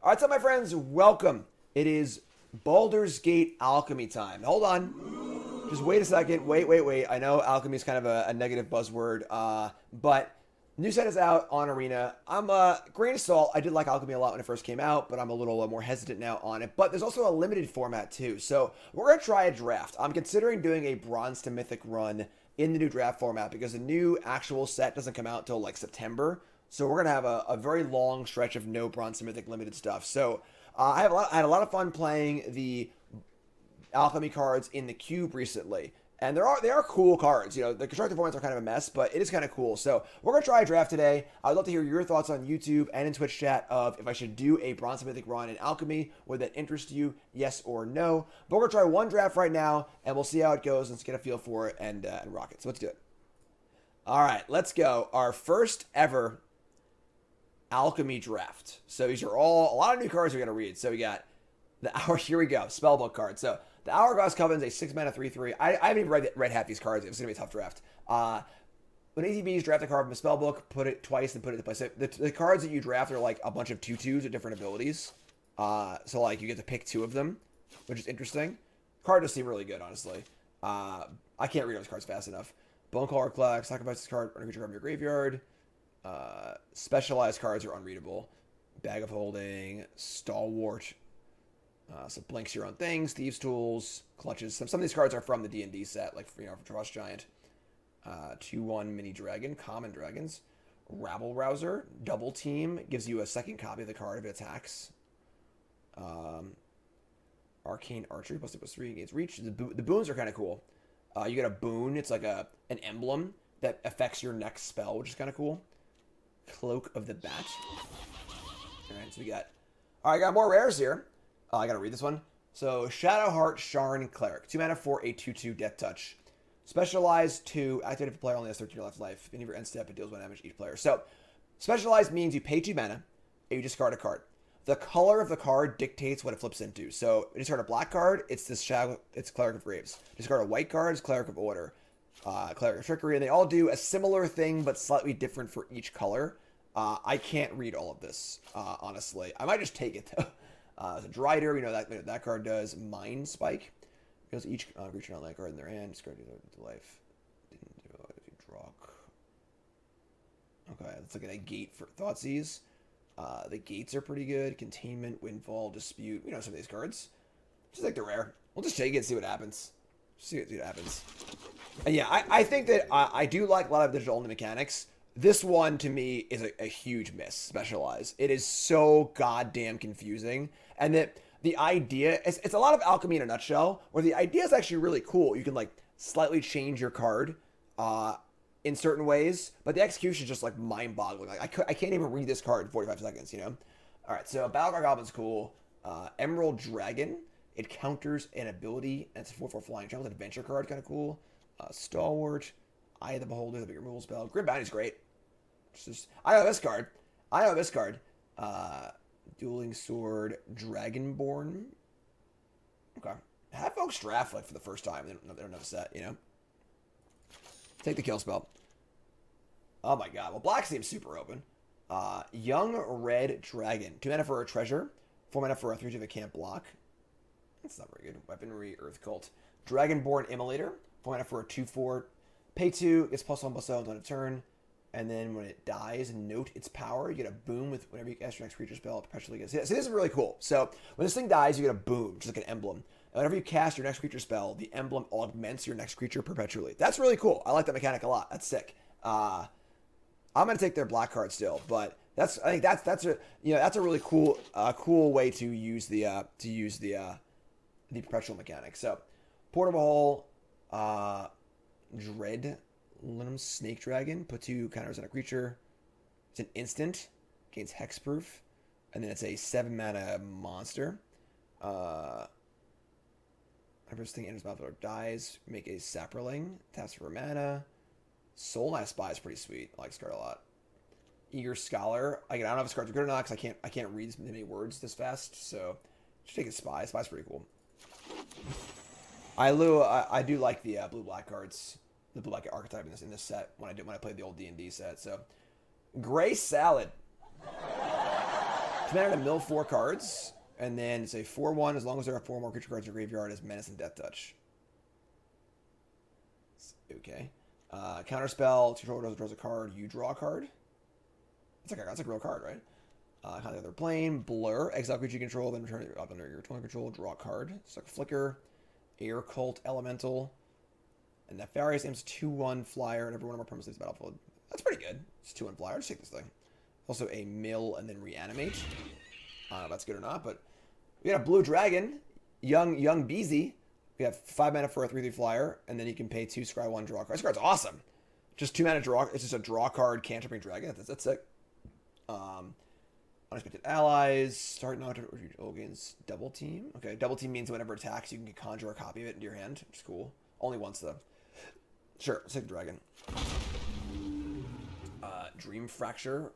All right, so my friends, welcome. It is Baldur's Gate Alchemy time. Hold on. Just wait a second. Wait. I know alchemy is kind of a negative buzzword, but new set is out on Arena. I'm grain of salt. I did like alchemy a lot when it first came out, but I'm a little more hesitant now on it. But there's also a limited format too. So we're going to try a draft. I'm considering doing a Bronze to Mythic run in the new draft format because the new actual set doesn't come out until like September. So we're gonna have a very long stretch of no Bronze to Mythic limited stuff. So I had a lot of fun playing the alchemy cards in the cube recently, and they are cool cards. You know, the constructed formats are kind of a mess, but it is kind of cool. So we're gonna try a draft today. I'd love to hear your thoughts on YouTube and in Twitch chat of if I should do a Bronze to Mythic run in alchemy. Would that interest you? Yes or no? But we're gonna try one draft right now, and we'll see how it goes. Let's get a feel for it and rock it. So let's do it. All right, let's go. Our first ever alchemy draft. So these are all a lot of new cards we're gonna read. So we got the hour. Here we go. Spellbook card. So the Hourglass Covenant is a 6-mana 3/3. I haven't even read half these cards. It's gonna be a tough draft. When ATBs draft a card from a spellbook, put it twice and put it in place. So the cards that you draft are like a bunch of 2/2s with different abilities. So like you get to pick 2 of them, which is interesting. Card does seem really good, honestly. I can't read those cards fast enough. Bonecaller Clack, sacrifice this card, run a creature from your graveyard. Specialized cards are unreadable. Bag of Holding, Stalwart. So blinks your own things, Thieves' Tools, Clutches. Some of these cards are from the D&D set, like from Frost Giant. 2/1 Mini Dragon, Common Dragons. Rabble Rouser, Double Team, gives you a second copy of the card if it attacks. Arcane Archery, +3 against Reach. The boons are kind of cool. You get a boon, it's like an emblem that affects your next spell, which is kind of cool. Cloak of the Bat. Alright, so we got... Alright, I got more rares here. I gotta read this one. So, Shadowheart Sharn Cleric. 2 mana for a 2/2 Death Touch. Specialized 2. Activated if the player only has 13 left life. Any of your end step, it deals 1 damage to each player. So, Specialized means you pay 2 mana, and you discard a card. The color of the card dictates what it flips into. So, you discard a black card, it's it's Cleric of Graves. Discard a white card, it's Cleric of Order. Cleric of Trickery, and they all do a similar thing, but slightly different for each color. I can't read all of this, honestly. I might just take it, though. Drider, we know that card does. Mind Spike. Because each creature on that card in their hand, discard to life. Didn't do it. Draw. Okay, let's look at a gate for Thoughtseize. The gates are pretty good. Containment, Windfall, Dispute. We know some of these cards. Just like the rare. We'll just take it and see what happens. See what happens. And yeah, I think that I do like a lot of digital only mechanics. This one, to me, is a huge miss, Specialized. It is so goddamn confusing. And that the idea, it's a lot of alchemy in a nutshell, where the idea is actually really cool. You can, like, slightly change your card in certain ways, but the execution is just, like, mind-boggling. Like, I can't even read this card in 45 seconds, you know? All right, so Battleguard Goblin's cool. Emerald Dragon, it counters an ability, and it's a 4/4 flying. Travels an adventure card, kind of cool. Stalwart, Eye of the Beholder, the big removal spell. Grim Bounty's great. I know this card. Dueling Sword, Dragonborn. Okay. Have folks draft like for the first time. They don't know the set, you know? Take the kill spell. Oh my god. Well, black seems super open. Young Red Dragon. 2 mana for a treasure. 4 mana for a 3/2 that can't block. That's not very good. Weaponry, Earth Cult. Dragonborn Immolator. 4 mana for a 2/4. Pay 2, gets +1/+0 on a turn. And then when it dies, note its power. You get a boom with whenever you cast your next creature spell, it perpetually gets hit. So this is really cool. So when this thing dies, you get a boom, just like an emblem. And whenever you cast your next creature spell, the emblem augments your next creature perpetually. That's really cool. I like that mechanic a lot. That's sick. I'm gonna take their black card still, but I think that's a really cool way to use the perpetual mechanic. So Portable Hole, Dread Linum Snake Dragon. Put 2 counters on a creature. It's an instant. Gains hexproof. And then it's a 7 mana monster. Whenever this thing enters battlefield or dies, make a Saproling. Taps for mana. Soulknife Spy is pretty sweet. I like this card a lot. Eager Scholar. I don't know if this card's good or not because I can't read this many words this fast. So just take a Spy. Spy's pretty cool. I do like the blue-black cards. The blue-black archetype in this set when I played the old D&D set. So Gray Salad. 2 mana to mill 4 cards, and then it's a 4/1 as long as there are 4 more creature cards in your graveyard as Menace and Death Touch. Okay. Counterspell, controller draws a card, you draw a card. That's a real card, right? Kind of the other plane. Blur, exile creature you control, then return it up under your opponent control, draw a card. It's like Flicker, Air Cult, Elemental. And Nefarious aims 2/1 flyer, and every one of our permanents leaves the battlefield. That's pretty good. It's 2/1 flyer. Just take this thing. Also a mill and then reanimate. I don't know if that's good or not, but we got a blue dragon, young Beezy. We have 5 mana for a 3/3 flyer, and then you can pay 2, scry 1, draw a card. This card's awesome. Just 2 mana draw. It's just a draw card, cantrip dragon. That's sick. Unexpected allies. Start not to gains double team. Okay, double team means whenever it attacks, you can conjure a copy of it into your hand, which is cool. Only once though. Sure, let's take the dragon. Dream Fracture.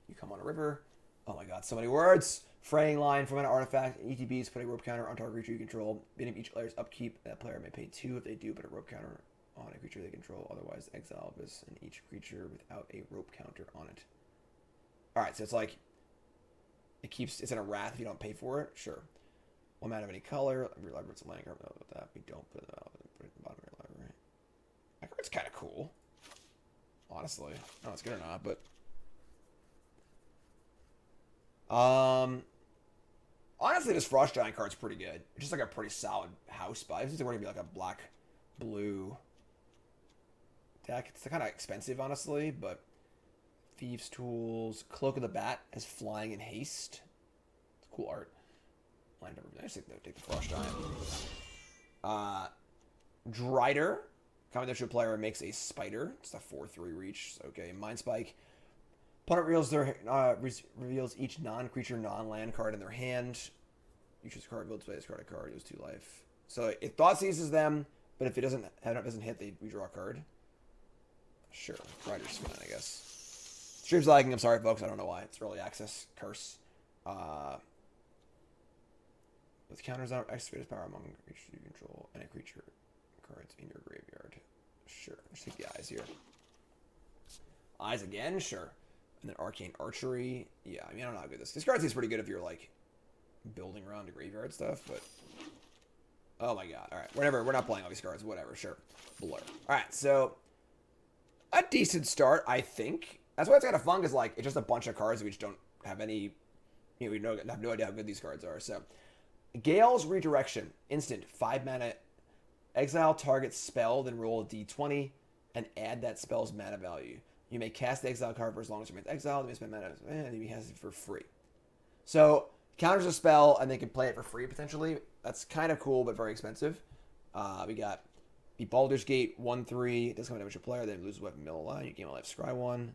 You come on a river. Oh my god, so many words. Fraying line from an artifact. ETBs put a rope counter on target creature you control. Beginning each player's upkeep. That player may pay 2 if they do, put a rope counter on a creature they control. Otherwise, exile this and each creature without a rope counter on it. Alright, so it's like it's in a wrath if you don't pay for it. Sure. 1 mana of any color. Every library it's a land card. About that. We don't put it at the bottom of your library. That card's kind of cool. Honestly. I don't know if it's good or not, but honestly, this Frost Giant card's pretty good. It's just like a pretty solid house buy. It's going to be like a black-blue deck. It's kind of expensive, honestly, but Thieves' Tools. Cloak of the Bat has flying and haste. It's cool art. Land over. I just take the Frost Giant. Drider. Combination player makes a spider. It's a 4/3 reach. Okay, Mind Spike. Opponent reveals each non-creature, non-land card in their hand. You choose a card, build, play this card, it goes 2 life. So it thought seizes them, but if it doesn't hit, they redraw a card. Sure, Rider's fine, I guess. Stream's lagging. I'm sorry, folks. I don't know why. It's early access. Curse. With counters on excavator's power among creatures you control and a creature cards in your graveyard. Sure. Let's take the eyes here. Eyes again? Sure. And then Arcane Archery. Yeah, I mean, I don't know how good this card seems pretty good if you're, like, building around the graveyard stuff, but oh my god. Alright, whatever. We're not playing all these cards. Whatever, sure. Blur. Alright, so a decent start, I think. That's why it's kind of fun, because, like, it's just a bunch of cards which don't have any, we have no idea how good these cards are. So, Gale's Redirection. Instant. 5 mana. Exile target spell, then roll a d20, and add that spell's mana value. You may cast the exile card for as long as you make exile. You may spend mana, and you has it for free. So, counters a spell, and they can play it for free, potentially. That's kind of cool, but very expensive. We got the Baldur's Gate 1/3. It does come damage your player, then loses weapon, mill a line. You gain a life, scry 1.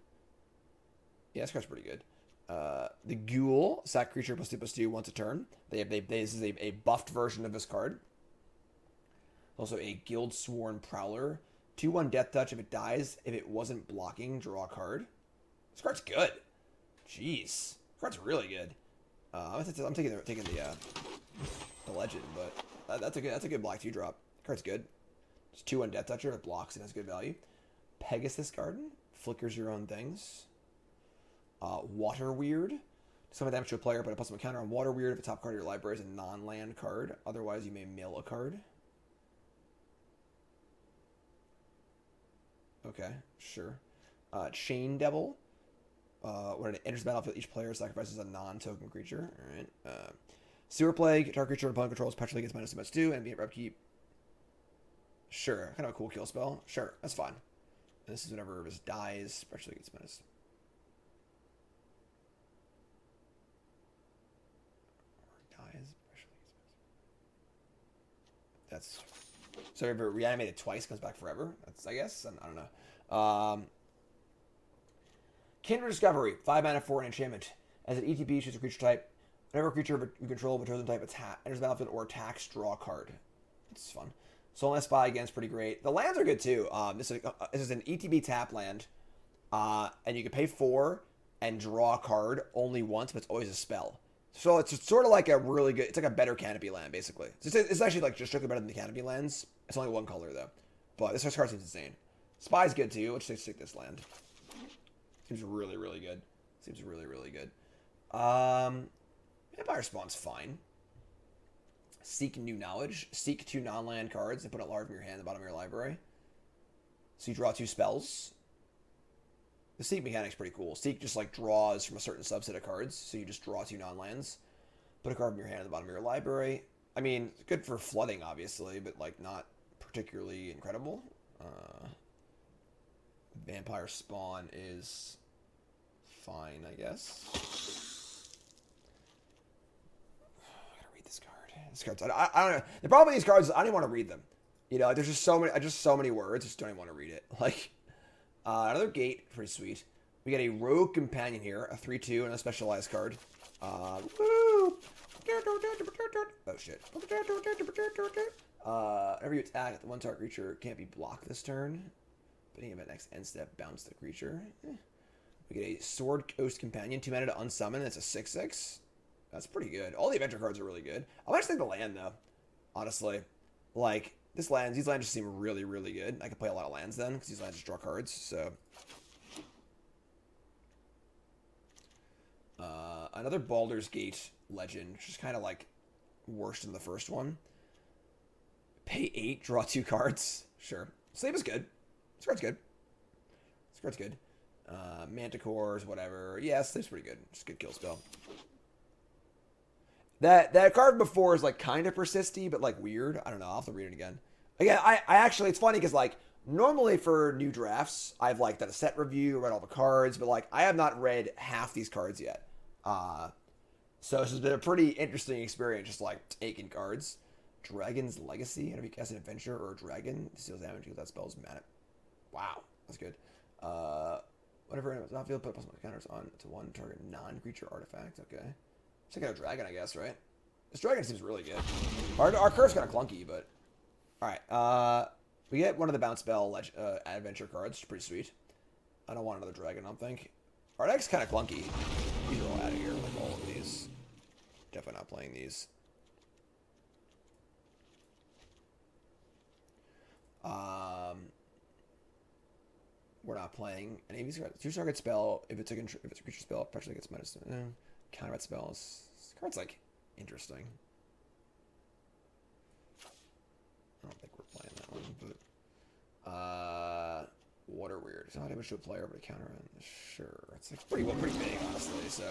Yeah, this card's pretty good. The Ghoul, sack creature +2/+2 once a turn. This is a buffed version of this card. Also a Guild Sworn Prowler. 2/1 Death Touch if it dies. If it wasn't blocking, draw a card. This card's good. Jeez. This card's really good. I'm taking the legend, but that's a good black 2-drop. Card's good. It's 2/1 Death Toucher. It blocks and has good value. Pegasus Garden. Flickers your own things. Water Weird. Summon damage to a player, but a +1 counter on Water Weird if the top card of your library is a non-land card. Otherwise, you may mill a card. Okay, sure. Chain Devil. When it enters the battlefield, each player sacrifices a non-token creature. Alright. Sewer Plague. Target creature and opponent controls perpetually gets -2/-2 and be upkeep. Sure. Kind of a cool kill spell. Sure, that's fine. And this is whenever this dies, perpetually gets -. That's so if it reanimated twice, comes back forever. That's, I guess. I don't know. Kindred Discovery. 5 mana for an enchantment. As an ETB, choose a creature type. Whenever a creature you control of a chosen type enters the battlefield or attacks, draw a card. It's fun. Soulnest Spy again is pretty great. The lands are good too. This is an ETB tap land, and you can pay 4 and draw a card only once, but it's always a spell. So it's sort of like a really good, it's like a better Canopy land, basically. It's actually like just strictly better than the Canopy lands. It's only 1 color, though. But this card seems insane. Spy's good, too. Let's just take this land. Seems really, really good. Seems really, really good. Vampire Spawn's fine. Seek New Knowledge. Seek 2 non-land cards and put a large in your hand at the bottom of your library. So you draw 2 spells. The Seek mechanic's pretty cool. Seek just like draws from a certain subset of cards, so you just draw 2 non-lands. Put a card in your hand at the bottom of your library. I mean, it's good for flooding, obviously, but like not particularly incredible. Vampire Spawn is fine, I guess. I gotta read this card. This card's, I don't know. The problem with these cards is I don't even want to read them. You know, like, there's just so many words. I just don't even want to read it. Like, another gate, pretty sweet. We get a Rogue Companion here, a 3/2, and a specialized card. Woo! Oh shit. Whenever you attack, the 1 target creature can't be blocked this turn. Beginning of it next end step, bounce the creature. We get a Sword Coast Companion, 2 mana to unsummon. That's a 6/6. That's pretty good. All the adventure cards are really good. I might just take the land though. Honestly, like these lands just seem really, really good. I can play a lot of lands then because these lands just draw cards. So. Another Baldur's Gate legend, which is kind of like worse than the first one. Pay 8, draw 2 cards. Sure. Sleep is good. This card's good. This card's good. Manticores, whatever. Yeah, Sleep's pretty good. Just a good kill spell. That card before is like kind of persisty, but like weird. I don't know. I'll have to read it again. Again, I actually, it's funny because like normally for new drafts, I've like done a set review, read all the cards, but like I have not read half these cards yet. So this has been a pretty interesting experience, just like taking cards. Dragon's Legacy. Whenever you cast an adventure or a dragon, it deals damage because that spell's mana. Wow, that's good. Whenever it's not field, put plus counters on to 1 target non-creature artifact. Okay. Check out a dragon, I guess, right? This dragon seems really good. Our curve's kind of clunky, but all right. We get one of the bounce spell adventure cards. It's pretty sweet. I don't want another dragon, I don't think. Our deck's kind of clunky. These are all out of here, like all of these. Definitely not playing these. We're not playing any of these cards. 2 target spell. If it's a creature spell, it partially gets minus. Counter spells. This card's like interesting. I don't think we're playing that one, but water weird. It's not damage to a player, but a counter. Sure, it's like pretty big, honestly. So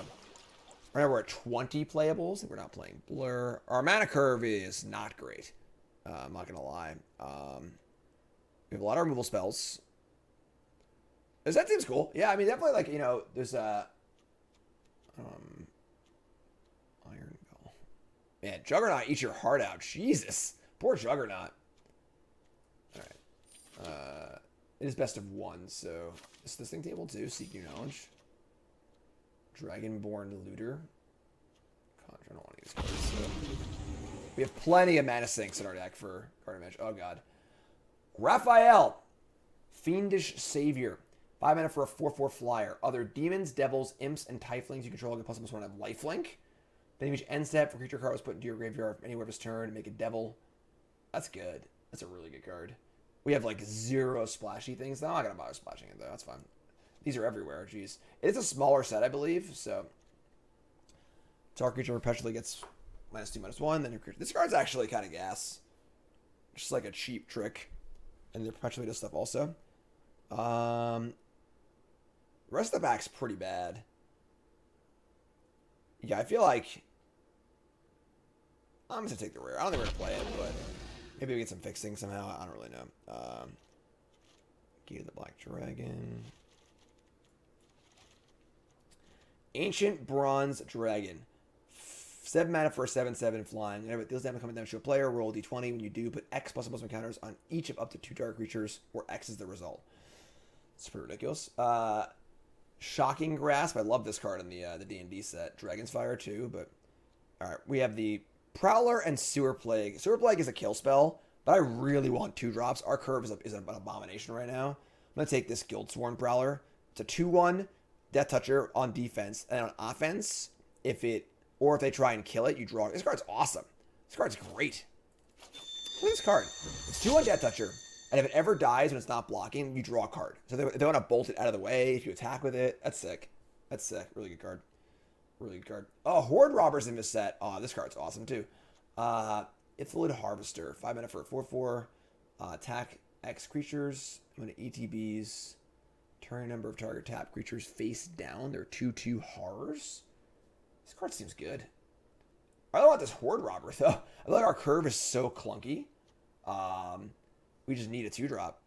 right now we're at 20 playables. We're not playing Blur. Our mana curve is not great. I'm not gonna lie. We have a lot of removal spells. That seems cool. Yeah, I mean definitely like, you know, there's Iron Bell. Man, Juggernaut eats your heart out. Jesus. Poor Juggernaut. Alright. It is best of 1, so is this thing table too? Seek New Knowledge. Dragonborn Looter. Conjure, I don't want to use cards. So. We have plenty of mana sinks in our deck for card advantage. Oh god. Raphael. Fiendish Savior. 5 mana for a 4/4 flyer. Other demons, devils, imps, and tieflings you control get +1/+1 have lifelink. Then each end step for creature card was put into your graveyard anywhere of his turn. Make a devil. That's good. That's a really good card. We have like 0 splashy things. No, I'm not gonna bother splashing it though. That's fine. These are everywhere. Jeez. It's a smaller set, I believe. So, target creature perpetually gets -2/-1. Then your creature. This card's actually kind of gas. Just like a cheap trick, and they perpetually does stuff also. The rest of the back's pretty bad. Yeah, I feel like I'm just gonna take the rare. I don't think we're gonna play it, but maybe we get some fixing somehow. I don't really know. Gate of the Black Dragon. Ancient Bronze Dragon. 7 mana for a 7/7 flying. Whenever it deals damage coming down to a player, roll d20. When you do, put X +1/+1 counters on each of up to 2 target creatures, where X is the result. It's pretty ridiculous. Shocking Grasp. I love this card in the D&D set. Dragon's Fire too, but all right. We have the Prowler and Sewer Plague. Sewer Plague is a kill spell, but I really want 2 drops. Our curve is an abomination right now. I'm gonna take this Guildsworn Prowler. It's a 2/1 Death Toucher on defense, and on offense, if they try and kill it, you draw. This card's awesome. This card's great. Look at this card. It's 2/1 Death Toucher. And if it ever dies when it's not blocking, you draw a card. So they want to bolt it out of the way if you attack with it. That's sick. That's sick. Really good card. Really good card. Oh, Horde Robber's in this set. Oh, this card's awesome too. It's the Lid Harvester. 5 mana for a 4/4. Attack X creatures. I'm going to ETBs. Turn number of target tap creatures face down. They're 2/2 horrors. This card seems good. I don't want this Horde Robber though. I feel like our curve is so clunky. We just need a 2-drop.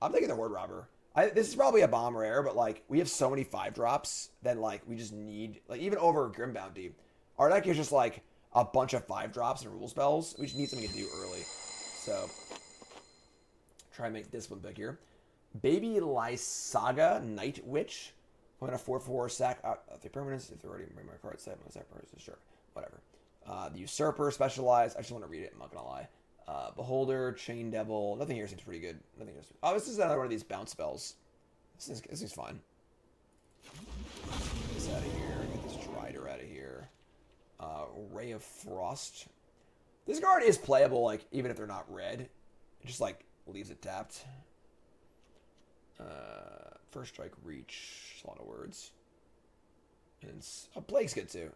I'm thinking the Horde Robber. This is probably a bomb rare, but like we have so many 5-drops that like we just need, like even over Grim Bounty, our deck is just like a bunch of 5-drops and rule spells. We just need something to do early. So try and make this one big here. Baby Lysaga Night Witch. I'm gonna 4/4 sack out the permanents if they're already in my card set. My sack person, sure, whatever. The Usurper, Specialized. I just want to read it. I'm not gonna lie. Beholder, Chain Devil. Nothing here seems pretty good. Nothing here. Oh, this is another one of these bounce spells. This is fine. Get this out of here. Get this Drider out of here. Ray of Frost. This card is playable, like even if they're not red. It just like leaves it tapped. First Strike, Reach. It's a lot of words. And Plague's good too.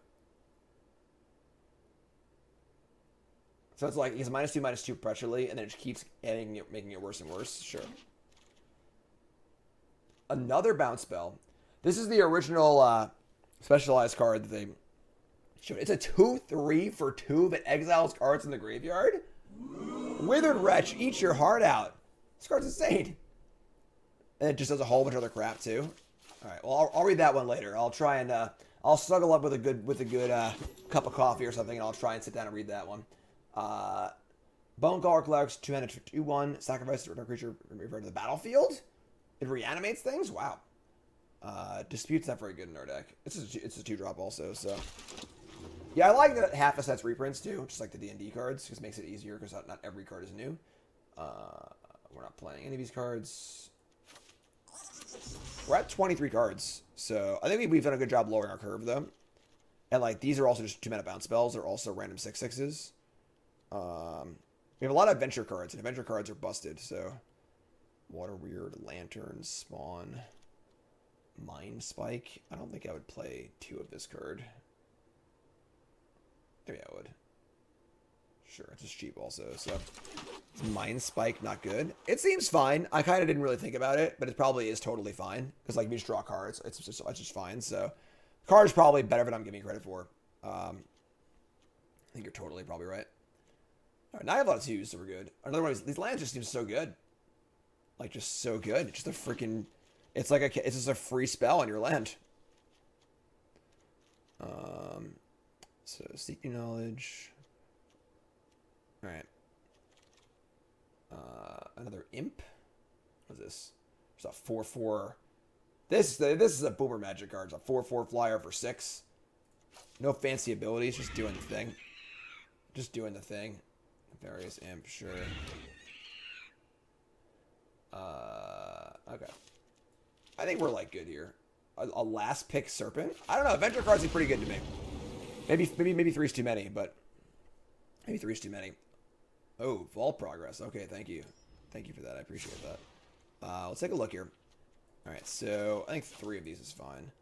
So it's like he's -2/-2 perpetually, and then it just keeps adding it, making it worse and worse. Sure. Another bounce spell. This is the original specialized card that they showed. It's a 2/3 for 2 that exiles cards in the graveyard. Withered Wretch, eat your heart out. This card's insane. And it just does a whole bunch of other crap too. All right. Well, I'll read that one later. I'll try and I'll snuggle up with a good cup of coffee or something, and I'll try and sit down and read that one. Bone Caller collects 2 mana for 2/1. Sacrifice a creature referred to the battlefield. It reanimates things. Wow. Dispute's not very good in our deck. It's a 2-drop also. So yeah, I like that half a set's reprints too, just like the D&D cards, because it makes it easier because not every card is new. We're not playing any of these cards. We're at 23 cards, so I think we've done a good job lowering our curve though. And like these are also just 2 mana bounce spells. They're also random 6/6s. We have a lot of adventure cards, and adventure cards are busted, so Water Weird, Lantern, Spawn, Mind Spike. I don't think I would play 2 of this card. Maybe I would. Sure, it's just cheap also, so Mind Spike, not good. It seems fine. I kind of didn't really think about it, but it probably is totally fine, because like if you just draw cards, it's just fine, so the card is probably better than I'm giving credit for. I think you're totally probably right. All right, now I have a lot of 2s, so we're good. Another one of these lands just seems so good. Like, just so good. Just a freaking... It's just a free spell on your land. So, Seeking Knowledge. Alright. Another Imp. What is this? It's a 4/4. This is a Boomer Magic card. It's a 4/4 flyer for 6. No fancy abilities, just doing the thing. Just doing the thing. Various Imp, sure. Okay. I think we're like good here. A last pick Serpent. I don't know. Adventure cards seem pretty good to me. Maybe 3's too many, but maybe 3's too many. Oh, Vault Progress. Okay, thank you. Thank you for that. I appreciate that. Let's take a look here. All right, so I think 3 of these is fine.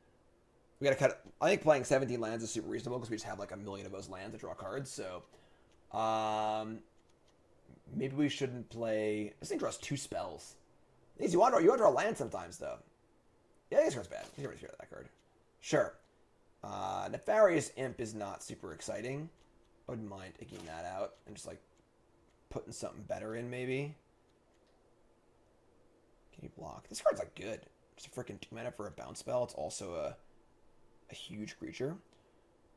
We gotta cut. I think playing 17 lands is super reasonable because we just have like a million of those lands to draw cards. So, maybe we shouldn't play. This thing draws 2 spells. You want to draw land sometimes though. Yeah, this card's bad. You already heard that card. Sure. Nefarious Imp is not super exciting. I wouldn't mind taking that out and just like putting something better in maybe. Can you block? This card's like good. Just a freaking 2 mana for a bounce spell. It's also a huge creature.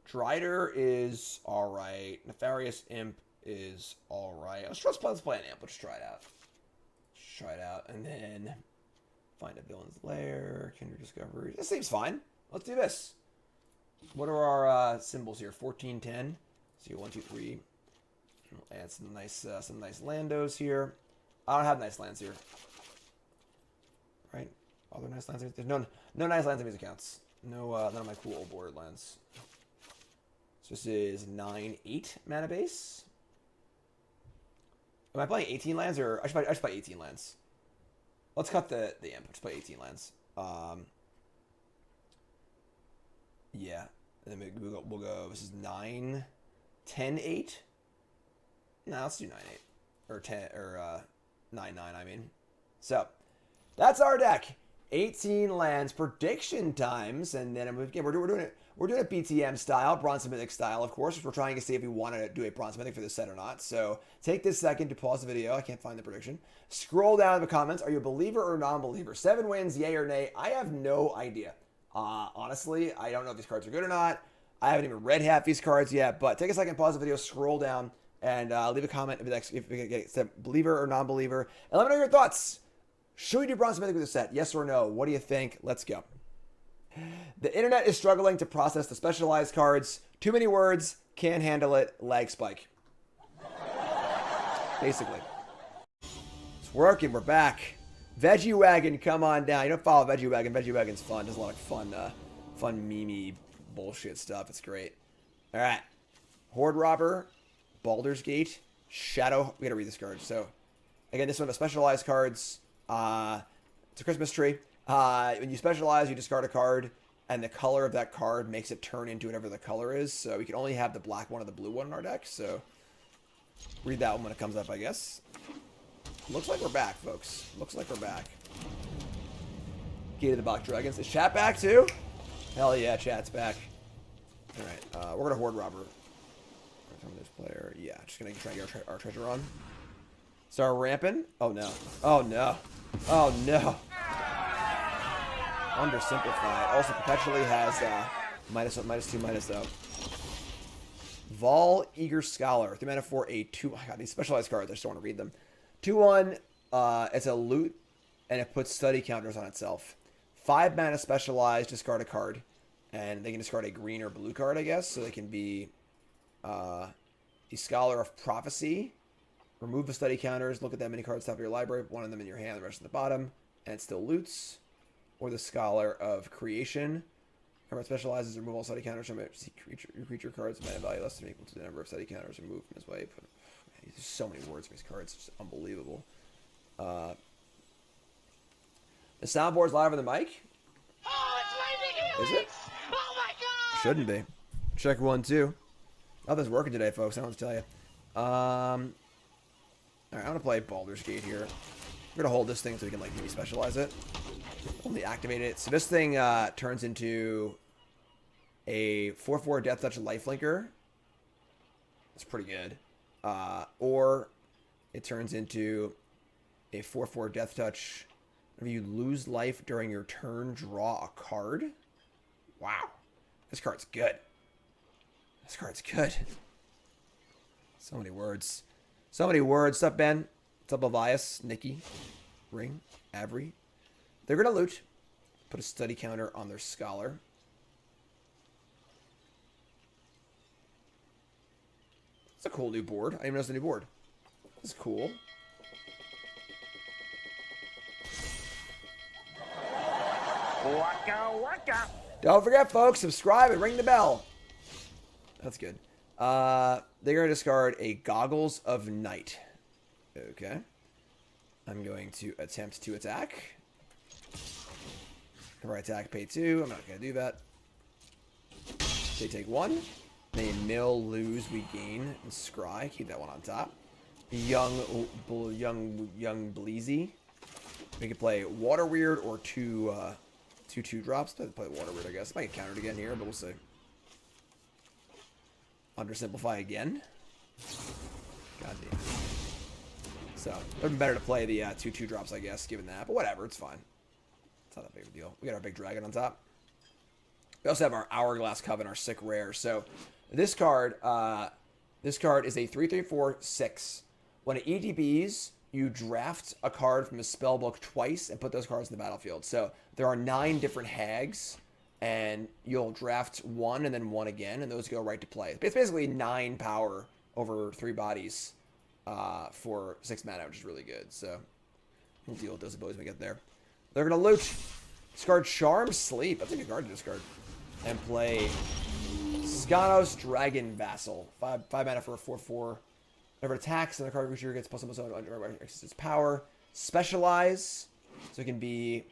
Drider is alright. Nefarious Imp is alright. Let's play an Imp. Let's try it out. Try it out. And then find a villain's lair. Kindred Discovery. This seems fine. Let's do this. What are our symbols here? 14, 10. So 1, 2, 3. We'll add some nice landos here. I don't have nice lands here. Right? Other nice lands here. There's no nice lands in these accounts. No, none of my cool old board lands. So this is 9/8 mana base. Am I playing 18 lands or I should play 18 lands? Let's cut the Imp. Let's play 18 lands. Yeah, And then we'll go, this is 9, 10, 8. No, let's do 9, 8. Or 10, or 9, 9, I mean. So, that's our deck. 18 lands, prediction times, and then again, we're doing it. We're doing it BTM style, Bronze To Mythic style, of course, which we're trying to see if we want to do a Bronze To Mythic for this set or not. So take this second to pause the video. I can't find the prediction. Scroll down in the comments. Are you a believer or non-believer? 7 wins, yay or nay? I have no idea. Honestly, I don't know if these cards are good or not. I haven't even read half these cards yet, but take a second, pause the video, scroll down, and leave a comment if you get believer or non-believer. And let me know your thoughts. Should we do Bronze To Mythic with this set? Yes or no? What do you think? Let's go. The internet is struggling to process the specialized cards. Too many words, can't handle it, lag spike. Basically. It's working, we're back. Veggie Wagon, come on down. You don't follow Veggie Wagon. Veggie Wagon's fun. There's a lot of fun meme bullshit stuff. It's great. Alright. Horde Robber, Baldur's Gate, Shadow. We gotta read this card. So, again, this one, the specialized cards. It's a Christmas tree. When you specialize, you discard a card, and the color of that card makes it turn into whatever the color is. So we can only have the black one or the blue one in our deck. So read that one when it comes up, I guess. Looks like we're back, folks. Looks like we're back. Gate of the Box Dragons. Is chat back too? Hell yeah, chat's back. All right, we're gonna Horde Robber. This player, yeah, just gonna try to get our treasure on. Start ramping. Oh no. Oh no. Oh no. Undersimplified. Also perpetually has -2, -0. Vol Eager Scholar. 3 mana for a 2. I got these specialized cards. I just don't want to read them. 2/1. It's a loot, and it puts study counters on itself. 5 mana specialized. Discard a card, and they can discard a green or blue card, I guess. So they can be the Scholar of Prophecy. Remove the study counters. Look at that many cards top of your library. One of them in your hand, the rest at the bottom, and it still loots. Or the Scholar of Creation. Card specializes, remove all study counters from your creature cards. Mana value less than or equal to the number of study counters removed from his way. There's so many words for these cards. It's just unbelievable. The soundboard's live on the mic? Oh, it's raining. Is it? Oh my god! Shouldn't be. Check 1, 2. Nothing's working today, folks. I don't want to tell you. Alright, I'm going to play Baldur's Gate here. We're going to hold this thing so we can, like, maybe specialize it. Only activate it. So this thing turns into a 4/4 Death Touch Lifelinker. It's pretty good. Or it turns into a 4/4 Death Touch. If you lose life during your turn, draw a card. Wow. This card's good. This card's good. So many words. So many words. What's up, Ben? What's up, Elias? Nikki? Ring? Avery? They're going to loot. Put a study counter on their Scholar. It's a cool new board. I didn't even know it's a new board. This is cool. Waka waka. Don't forget, folks, subscribe and ring the bell. That's good. They're going to discard a Goggles of Night. Okay. I'm going to attempt to attack. Cover attack, pay 2. I'm not going to do that. They take 1. They mill, lose, we gain, and scry. Keep that one on top. Young Bleezy. We can play Water Weird or 2 2/2 Play Water Weird, I guess. Might get countered again here, but we'll see. Undersimplify again. God damn. So, it would have been better to play the 2/2, I guess, given that. But whatever, it's fine. It's not that big of a deal. We got our big dragon on top. We also have our Hourglass Coven, our sick rare. So, this card is a 3/3/4/6. When it ETBs, you draft a card from a spellbook twice and put those cards in the battlefield. So, there are 9 different hags, and you'll draft 1 and then 1 again, and those go right to play. It's basically 9 power over 3 bodies for 6 mana, which is really good. So, we'll deal with those abilities when we get there. They're going to loot. Discard Charm Sleep. That's a good card to discard. And play Skanos Dragon Vassal. 5 mana for a 4/4. Whenever it attacks, and the card creature gets +1/+1 under its power. Specialize. So it can be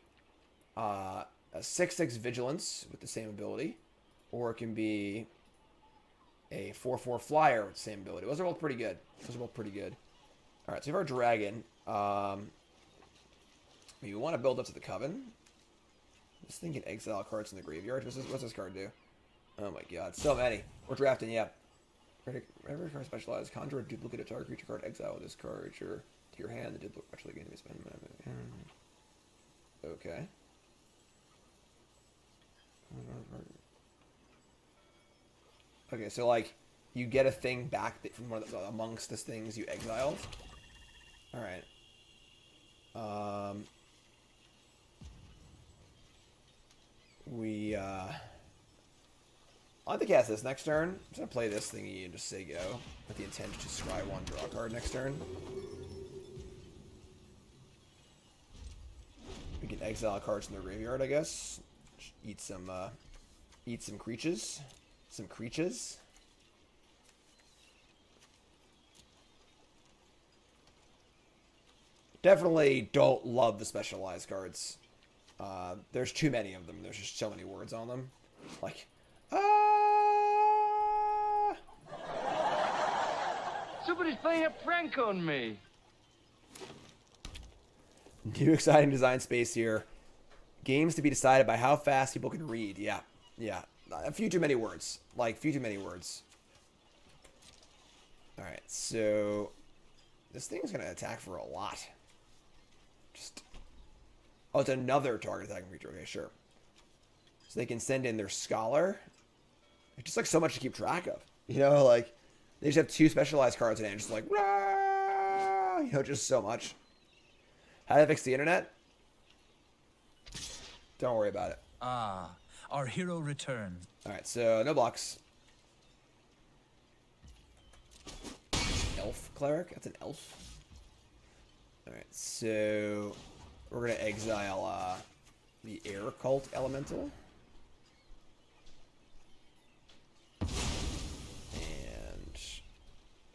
a 6/6 Vigilance with the same ability. or it can be a 4/4 flyer with the same ability. Those are both pretty good. All right, so we have our dragon. We want to build up to the coven. Just thinking exile cards in the graveyard. What's this card do? Oh my god, so many. We're drafting, yeah. Whenever a card specialized, conjure a duplicate of target creature card, exile this card to your hand. The duplicate actually going to be spent. Okay. Okay, so like you get a thing back from one of the, amongst the things you exiled. All right. I'll have to cast this next turn. I'm just gonna play this thingy and just say go with the intent to scry one, draw a card next turn. We can exile cards in the graveyard, I guess. Eat some creatures. Some creatures. Definitely don't love the specialized cards. There's too many of them. There's just so many words on them. Like, Somebody's playing a prank on me. New exciting design space here. Games to be decided by how fast people can read. Yeah. A few too many words. Like, few too many words. Alright, so this thing's gonna attack for a lot. Oh, it's another target attacking creature. Okay, sure. So they can send in their scholar. It's just like so much to keep track of. You know, like they just have 2 specialized cards in it, and just like, rah! You know, just so much. How to fix the internet? Don't worry about it. Ah, our hero returned. Alright, so no blocks. Elf cleric? That's an elf. Alright, so we're gonna exile the air cult elemental. And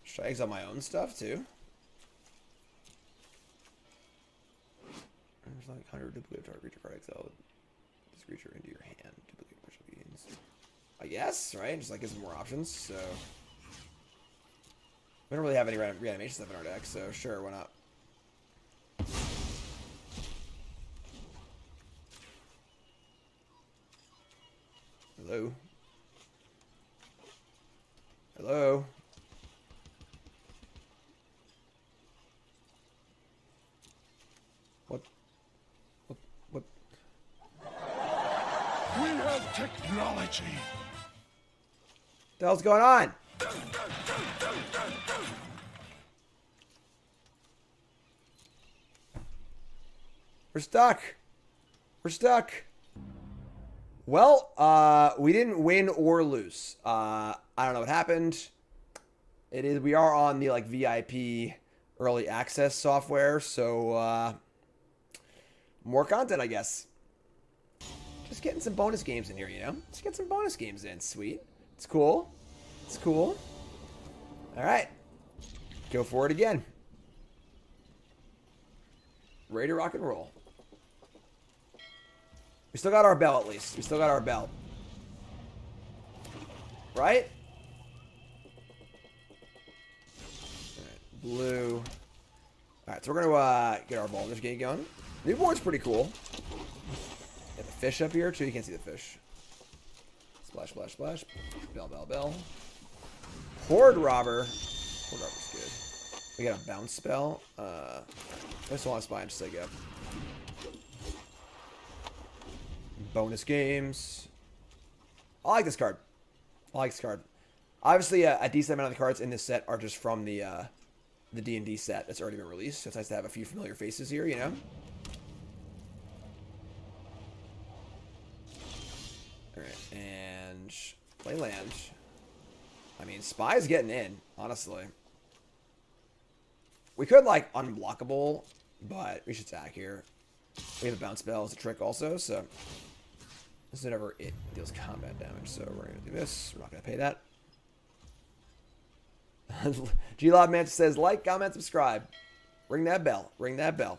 should I exile my own stuff too? There's like 100 duplicate target creature card, exile this creature into your hand. Duplicate special beings. I guess, right? Just like gives them more options, so we don't really have any reanimation stuff in our deck, so sure, why not? Hello? Hello? What? We have technology. What the hell's going on? We're stuck. We're stuck. Well, we didn't win or lose. I don't know what happened. We are on the like VIP early access software, so more content, I guess. Just getting some bonus games in here, you know? Just get some bonus games in. Sweet. It's cool. It's cool. All right. Go for it again. Ready to rock and roll. We still got our bell, at least. We still got our bell. Right? Alright, blue. Alright, so we're gonna get our Baldur's Gate going. New board's pretty cool. Got the fish up here, too. You can't see the fish. Splash, splash, splash. Bell, bell, bell. Horde Robber. Horde Robber's good. We got a bounce spell. I just want to spy and just say go. Bonus games. I like this card. Obviously, a decent amount of the cards in this set are just from the D&D set that's already been released. So it's nice to have a few familiar faces here, you know? Alright, and play land. I mean, Spy's getting in, honestly. We could, like, unblockable, but we should attack here. We have a bounce spell as a trick also, so this is whenever it deals combat damage. So we're going to do this. We're not going to pay that. G-Lob Mantis says, like, comment, subscribe. Ring that bell. Ring that bell.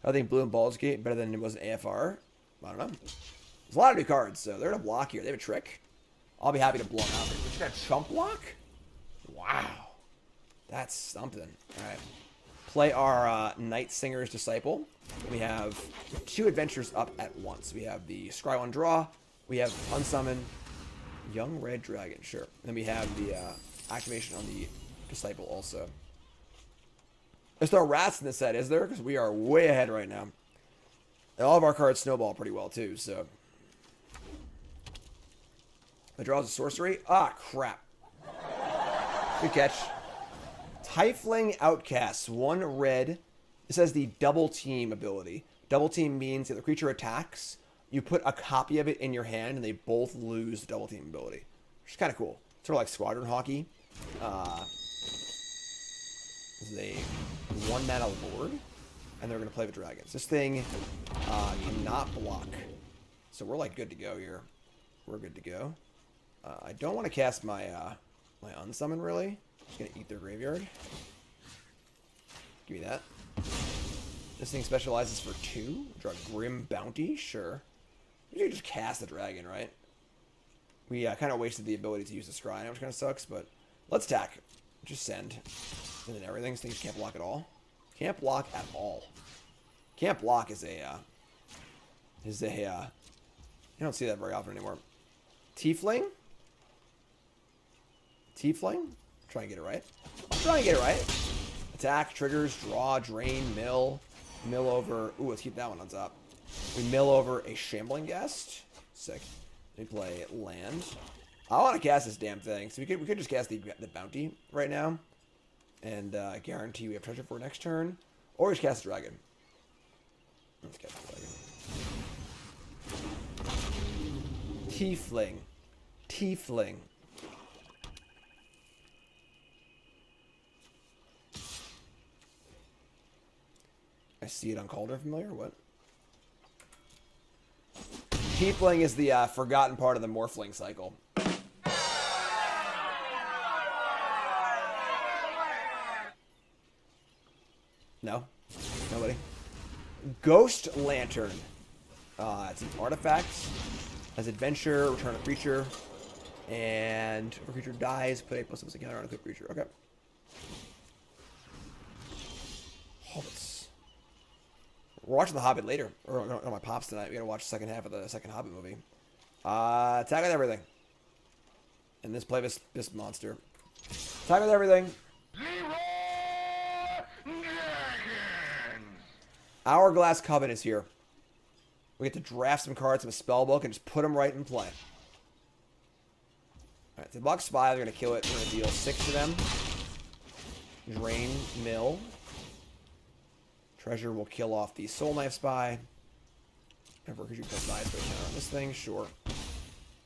I think Blue and Baldur's Gate better than it was in AFR. I don't know. There's a lot of new cards, so they're going to block here. They have a trick. I'll be happy to blow him out. We just got a chump block? Wow. That's something. Alright. Play our Night Singer's Disciple. We have 2 adventures up at once. We have the Scry 1 draw. We have Unsummon Young Red Dragon. Sure. Then we have the activation on the Disciple also. There's no rats in this set, is there? Because we are way ahead right now. And all of our cards snowball pretty well, too, so. The draws a sorcery. Ah, crap. Good catch. Tiefling Outcasts. 1 red. This has the Double Team ability. Double Team means if the creature attacks, you put a copy of it in your hand, and they both lose the Double Team ability. Which is kind of cool. Sort of like Squadron Hockey. This is a 1-mana lord, and they're going to play the dragons. This thing cannot block. So we're like good to go here. We're good to go. I don't want to cast my my unsummon really. I'm just going to eat their graveyard. Give me that. This thing specializes for 2. Draw Grim Bounty, sure. You can just cast the dragon, right? We kind of wasted the ability to use the scry, which kind of sucks, but let's attack. Just send. And then everything. This thing can't block at all. Can't block at all. Can't block is a you don't see that very often anymore. Tiefling? Tiefling? Try and get it right. Try and get it right. Attack, triggers, draw, drain, mill. Mill over. Ooh, let's keep that one on top. We mill over a Shambling Guest. Sick. We play land. I want to cast this damn thing. So we could just cast the bounty right now. And guarantee we have treasure for next turn. Or just cast the dragon. Let's cast the dragon. Tiefling. Tiefling. I see it on Cauldron Familiar? What? Tiefling is the forgotten part of the Morphling cycle. No? Nobody? Ghost Lantern. It's an artifact. Has adventure, return a creature. And if a creature dies, put a +1 counter on a quick creature. Okay. Hobbits. We're watching The Hobbit later. Or no, my pops tonight. We gotta watch the second half of the second Hobbit movie. Attack with everything. And this play this monster. Attack with everything. Hourglass Coven is here. We get to draft some cards from a spell book and just put them right in play. Alright, so block Spy, they're going to kill it. We're going to deal 6 to them. Drain, mill. Treasure will kill off the Soul Knife Spy. Never could you put sides on this thing? Sure.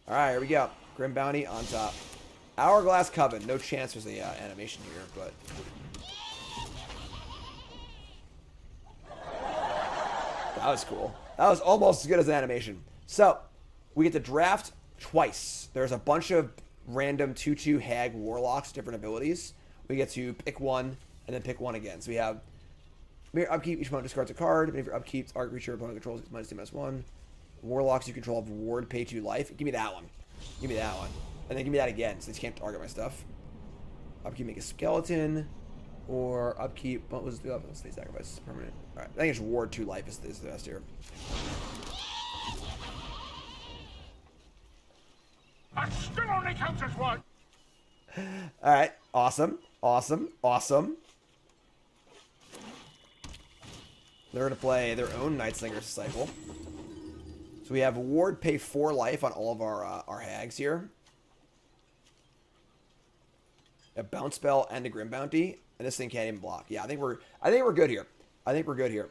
Alright, here we go. Grim Bounty on top. Hourglass Coven. No chance there's a animation here, but... That was cool. That was almost as good as an animation. So, we get to draft twice. There's a bunch of random 2/2 Hag Warlocks, different abilities. We get to pick one, and then pick one again. So we have mere upkeep, each opponent discards a card. And if your upkeep, target creature opponent controls -2/-1. Warlocks you control have reward, pay 2 life. Give me that one. Give me that one. And then give me that again, so they can't target my stuff. Upkeep, make a skeleton. Or upkeep, what was the other state sacrifice? Permanent. Alright, I think it's ward 2 life is the best here. That still only counts as one. Alright, awesome. Awesome. Awesome. They're going to play their own Nightslinger's Disciple. So we have ward pay 4 life on all of our hags here. A bounce spell and a Grim Bounty. And this thing can't even block. Yeah, I think we're good here. I think we're good here.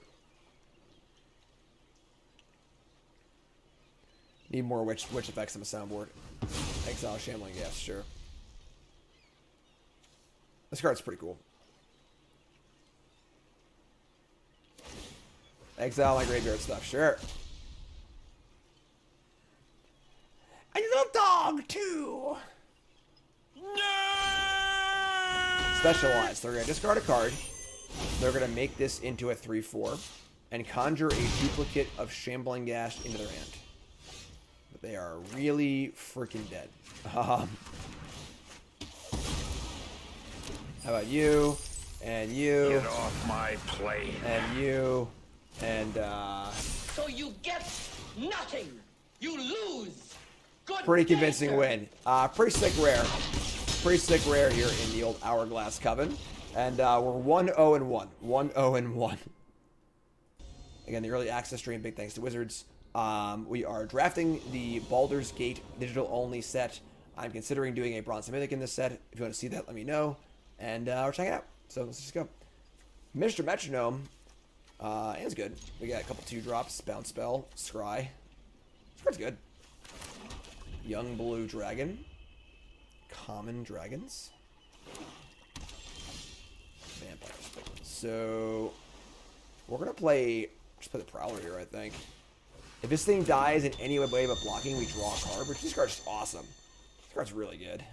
Need more witch effects on the soundboard. Exile Shambling, yes, sure. This card's pretty cool. Exile my graveyard stuff, sure. A little dog too. Specialized. They're going to discard a card. They're going to make this into a 3/4 and conjure a duplicate of Shambling Gash into their hand. They are really freaking dead. How about you? And you. Get off my plane. And you. And, So you get nothing. You lose. Good pretty day, convincing sir. win. Pretty sick rare. Pretty sick rare here in the old Hourglass Coven. And we're 1-0-1. 1-0-1. Again, the early access stream, big thanks to Wizards. We are drafting the Baldur's Gate digital-only set. I'm considering doing a Bronze To Mythic in this set. If you want to see that, let me know. And we're checking it out. So let's just go. Mr. Metronome. It's good. We got a couple 2-drops. Bounce Spell. Scry. Scry's good. Young Blue Dragon. Common Dragons. Vampires. So we're going to play... Just play the Prowler here, I think. If this thing dies in any way but blocking, we draw a card, which this card's just awesome. This card's really good.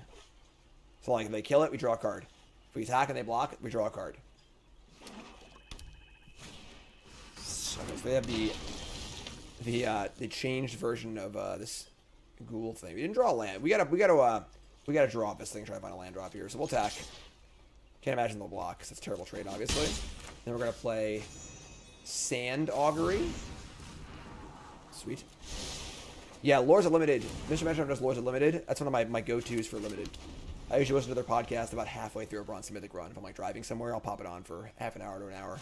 So, like, if they kill it, we draw a card. If we attack and they block, we draw a card. So they have the changed version of this ghoul thing. We didn't draw a land. We gotta draw up this thing. Try to find a land drop here. So we'll attack. Can't imagine they'll block because it's a terrible trade, obviously. Then we're gonna play Sand Augury. Sweet. Yeah, Lores Unlimited. Mr. Metronome does Lores Unlimited. That's one of my go-tos for Limited. I usually listen to their podcast about halfway through a Bronze To Mythic run. If I'm like driving somewhere, I'll pop it on for half an hour to an hour.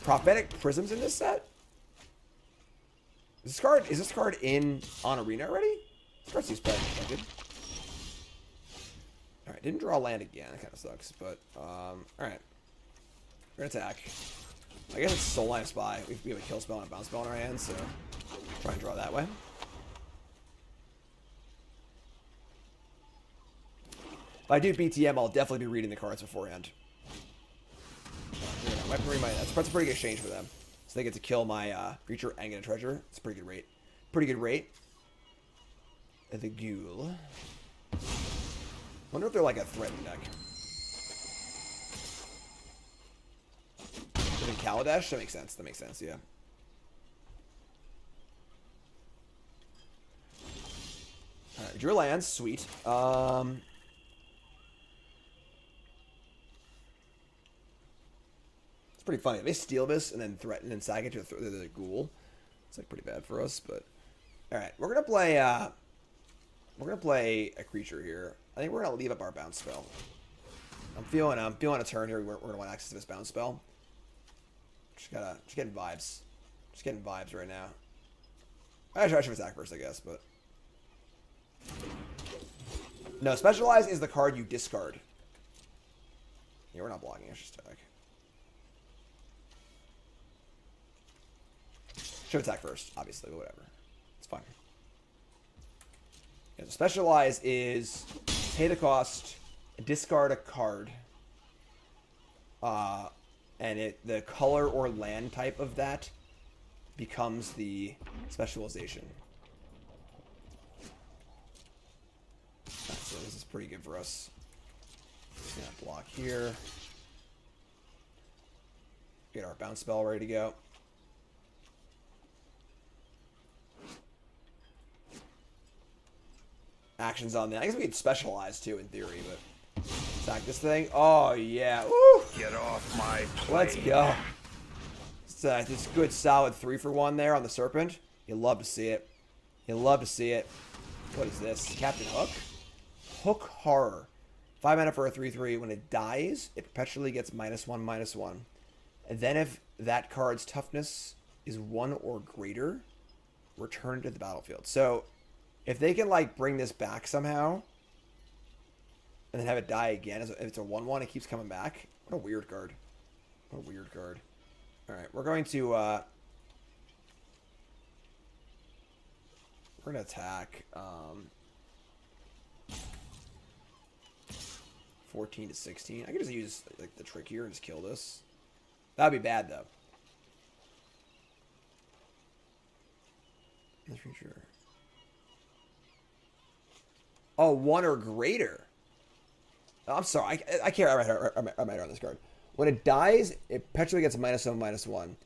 Prophetic Prisms in this set? Is this card on Arena already? This card seems better than expected. Alright, didn't draw land again. That kind of sucks, but, alright. We're gonna attack. I guess it's Soulline Spy. We have a kill spell and a bounce spell in our hands, so try and draw that way. If I do BTM, I'll definitely be reading the cards beforehand. That's a pretty good exchange for them. So they get to kill my creature and get a treasure. It's a pretty good rate. Pretty good rate. The Ghoul. Wonder if they're like a threatened deck. Kaladesh? That makes sense. That makes sense, yeah. Alright, drew lands. Sweet. It's pretty funny. If they steal this and then threaten and sack it to the ghoul, it's like pretty bad for us, but... Alright, we're gonna play a creature here. I think we're gonna leave up our bounce spell. I'm feeling a turn here. We're gonna want access to this bounce spell. Just getting vibes. Just getting vibes right now. I should attack first, I guess, but... No, Specialize is the card you discard. Yeah, we're not blocking. I should attack. Should attack first, obviously, but whatever. It's fine. Yeah, so Specialize is pay the cost, discard a card, and the color or land type of that becomes the specialization. Right, so this is pretty good for us. Just gonna block here. Get our bounce spell ready to go. Actions on that. I guess we could specialize too in theory, but attack this thing. Oh yeah. Woo! Get off my plane. Let's go. It's this good solid 3-for-1 there on the Serpent. You'll love to see it. You'll love to see it. What is this? Captain Hook? Hook Horror. 5 mana for a 3/3. When it dies, it perpetually gets -1/-1. And then if that card's toughness is 1 or greater, return to the battlefield. So if they can like bring this back somehow and then have it die again, if it's a 1/1, it keeps coming back. What a weird card. What a weird card. Alright, we're going to attack 14 to 16. I could just use like the trick here and just kill this. That'd be bad though. In the future. Oh, 1 or greater. Oh, I'm sorry. I can't write on this card. When it dies, it perpetually gets -1/-1.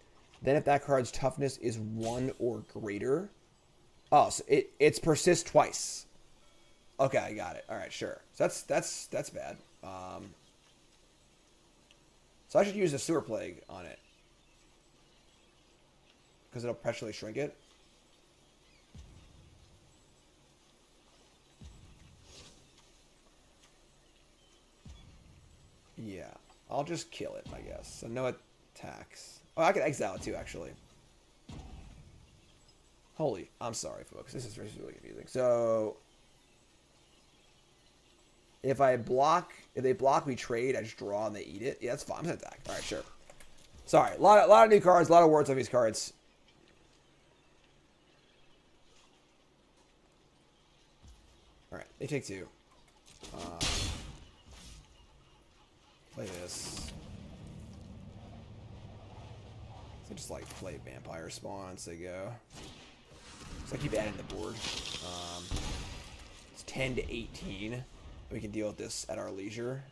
Then if that card's toughness is 1 or greater, Oh, so it's persist twice. Okay, I got it. All right, sure. So that's bad. So I should use a sewer plague on it because it'll pressure shrink it. Yeah, I'll just kill it, I guess. So no attacks. Oh, I could exile it too, actually. Holy, I'm sorry, folks. This is really confusing. So if they block, we trade. I just draw and they eat it. Yeah, that's fine. I'm gonna attack. All right, sure. Sorry, a lot of new cards, a lot of words on these cards. All right, they take 2. Play this. So just like play vampire spawn once they go. So I keep adding the board. It's 10 to 18. We can deal with this at our leisure.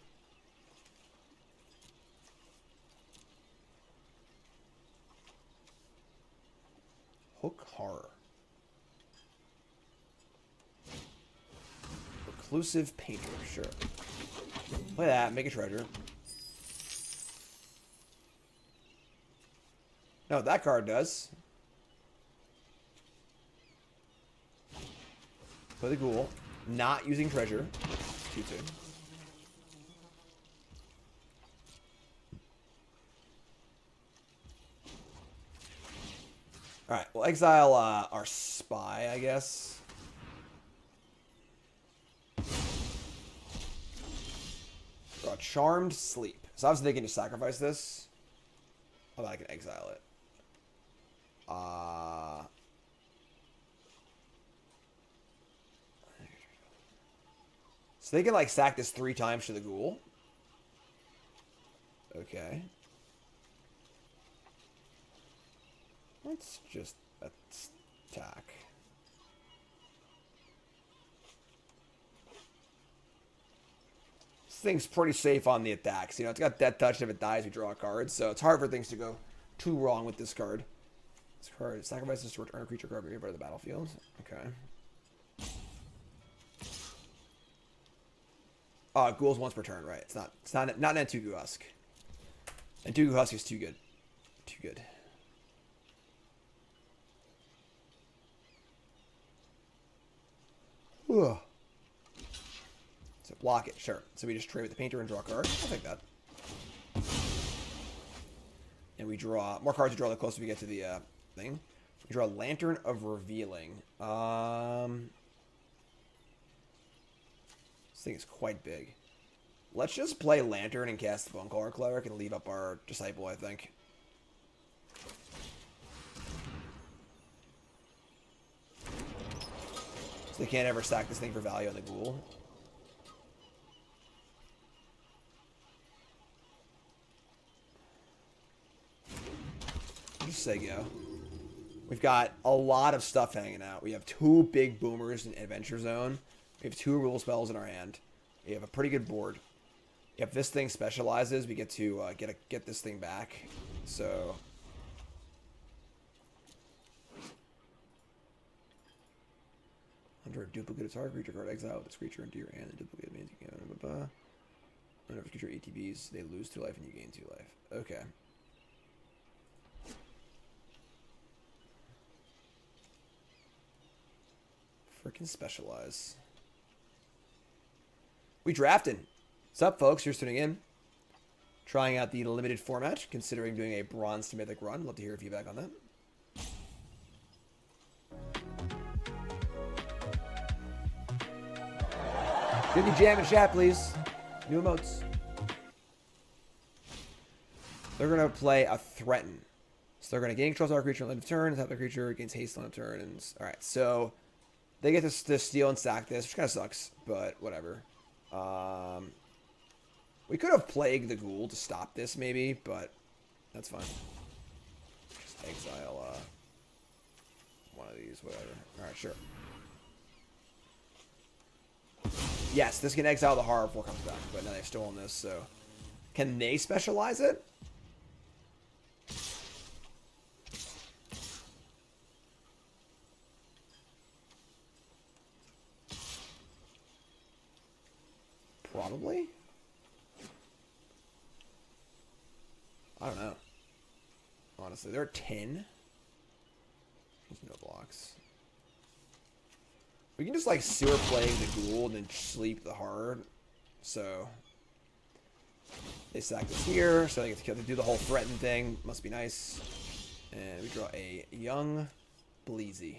Hook horror. Reclusive painter, sure. Play that, make a treasure. No, that card does. Play the ghoul. Not using treasure. 2/2. Alright, we'll exile our spy, I guess. Draw Charmed Sleep. So obviously they can just sacrifice this. Oh, I can exile it. So they can like sack this 3 times to the ghoul. Okay. Let's just attack. This thing's pretty safe on the attacks. You know, it's got Death Touch. If it dies, we draw a card. So it's hard for things to go too wrong with this card. This card sacrifices to return a creature card from the battlefield. Okay. Ghouls once per turn, right? It's not an Antugu Husk. Antugu Husk is too good. Too good. Ugh. So block it, sure. So we just trade with the painter and draw a card. I'll take that. And we draw more cards to draw the closer we get to the thing. We draw Lantern of Revealing. This thing is quite big. Let's just play Lantern and cast Bonecaller Cleric and leave up our Disciple, I think. So they can't ever sack this thing for value on the ghoul. Just say go. We've got a lot of stuff hanging out. We have 2 big boomers in Adventure Zone. We have 2 rule spells in our hand. We have a pretty good board. If this thing specializes, we get to get this thing back. So under a duplicate of target creature card, exile this creature into your hand. The duplicate means you can whenever creature ATBs, they lose 2 life and you gain 2 life. Okay. Freaking specialize. We drafted. What's up, folks? You're tuning in. Trying out the limited format, considering doing a Bronze to Mythic run. Love to hear your feedback on that. Give me jam and chat, please. New emotes. They're going to play a Threaten. So they're going to gain control of our creature on the end of turn. Tap the creature, gains haste on a turn. And alright, so they get to steal and stack this, which kind of sucks, but whatever. We could have Plagued the Ghoul to stop this, maybe, but that's fine. Just exile one of these, whatever. Alright, sure. Yes, this can exile the horror before it comes back, but now they've stolen this, so... Can they specialize it? I don't know. Honestly, there are 10. There's no blocks. We can just like sewer playing the ghoul and then sleep the hard. So they sack this here, so they get to do the whole threaten thing. Must be nice. And we draw a young Bleezy.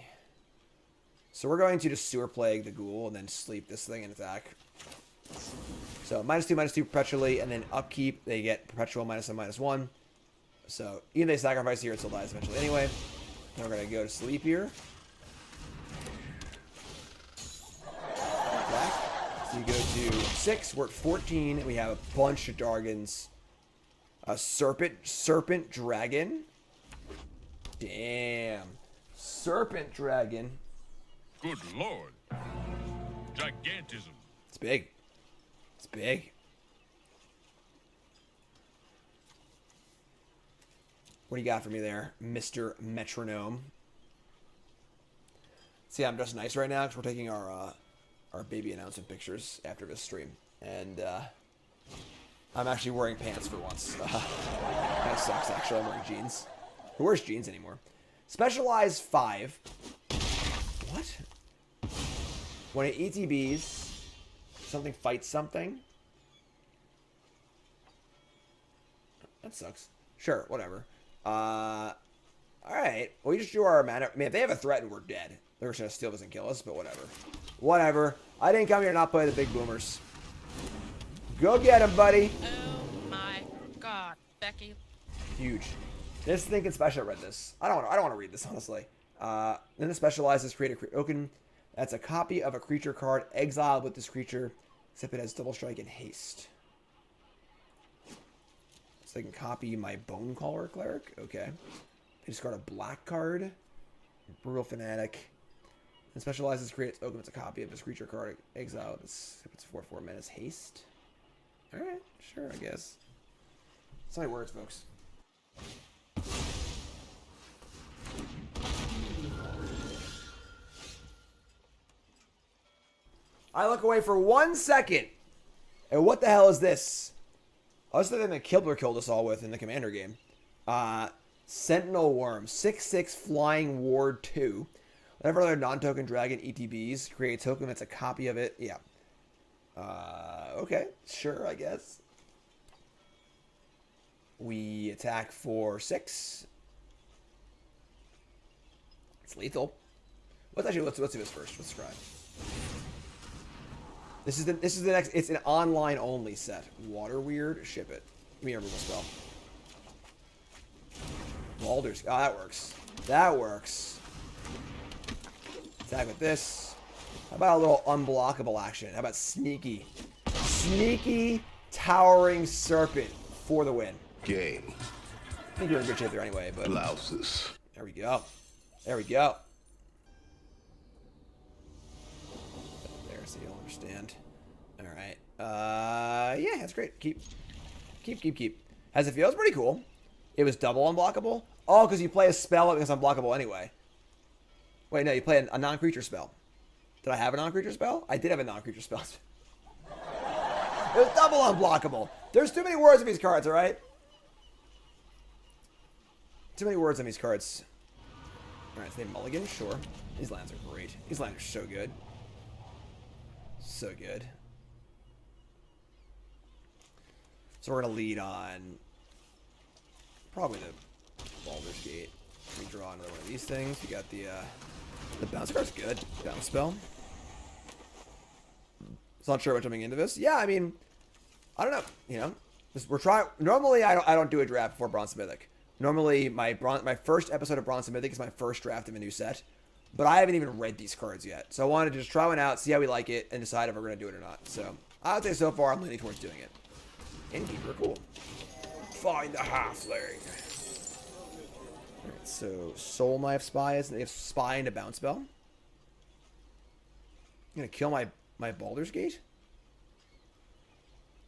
So we're going to just sewer plague the ghoul and then sleep this thing and attack. So -2/-2 perpetually, and then upkeep they get perpetual -1/-1. So even if they sacrifice here, it still dies eventually anyway. Then we're gonna go to sleep here. Attack. So you go to 6. We're at 14. And we have a bunch of Dargons. A serpent dragon. Damn. Serpent dragon. Good lord. Gigantism. It's big. It's big. What do you got for me there, Mr. Metronome? See, I'm dressed nice right now because we're taking our baby announcement pictures after this stream. And I'm actually wearing pants for once. Kind of sucks, actually. I'm wearing jeans. Who wears jeans anymore? Specialize 5. What? When it ETBs, something fights something. That sucks. Sure, whatever. Alright. Well, we just drew our mana. I mean, if they have a threat and we're dead, they're just gonna steal this and kill us, but whatever. Whatever. I didn't come here to not play the big boomers. Go get him, buddy. Oh my god, Becky. Huge. This thing can special read this. I don't want to read this, honestly. Then the specializes create a token. That's a copy of a creature card exiled with this creature, except it has double strike and haste. So I can copy my Bone Caller Cleric. Okay. I just got a black card. Brutal Fanatic. And specializes create a token. It's a copy of this creature card exiled. It's 4/4 menace haste. Alright, sure, I guess. That's how it works, folks. I look away for 1 second. And what the hell is this? Oh, this is the thing that Kibler killed us all with in the Commander game. Sentinel Worm. 6/6 Flying Ward 2. Whenever other non-token dragon ETBs, create a token that's a copy of it. Yeah. Okay. Sure, I guess. We attack for 6. It's lethal. Let's do this first. Let's try. This is the next. It's an online only set. Water Weird. Ship it. Give me a removal spell. Baldur's. Oh, that works. That works. Attack with this. How about a little unblockable action? How about sneaky? Sneaky towering serpent for the win. Game. I think you're in good shape there anyway, but Blouses. there we go. There we go. There, so you'll understand. All right. Yeah, that's great. Keep. As it feels pretty cool. It was double unblockable. Oh, because you play a spell that becomes unblockable anyway. Wait, no, you play a non-creature spell. Did I have a non-creature spell? I did have a non-creature spell. It was double unblockable. There's too many words in these cards, all right? Too many words on these cards. All right, so they mulligan, sure. These lands are great. These lands are so good. So good. So we're going to lead on probably the Baldur's Gate. We draw another one of these things. We got the bounce card's good. Bounce spell. So not sure what's coming into this. Yeah, I mean, I don't know. You know, we're trying. Normally, I don't do a draft before Bronze To Mythic. Normally, my first episode of Bronze To Mythic is my first draft of a new set. But I haven't even read these cards yet. So I wanted to just try one out, see how we like it, and decide if we're going to do it or not. So I would say so far I'm leaning towards doing it. Innkeeper, cool. Find the halfling. Alright, so Soul Knife Spy is. They have Spy and a bounce spell. I'm going to kill my Baldur's Gate?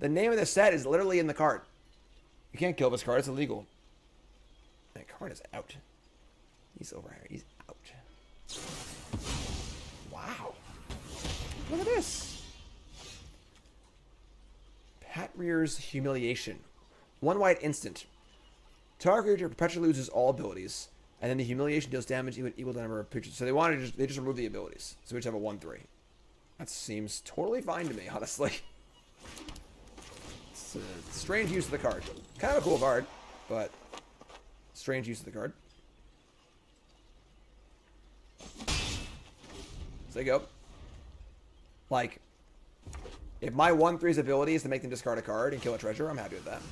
The name of the set is literally in the card. You can't kill this card. It's illegal. That card is out. He's over here. He's out. Wow. Look at this. Pat Rear's Humiliation. 1 white instant. Target creature perpetually loses all abilities, and then the humiliation deals damage equal to the number of creatures. So they just remove the abilities. So we just have a 1/3. That seems totally fine to me, honestly. It's a strange use of the card. Kind of a cool card, but strange use of the card. So there you go. Like, if my 1/3's ability is to make them discard a card and kill a treasure, I'm happy with that.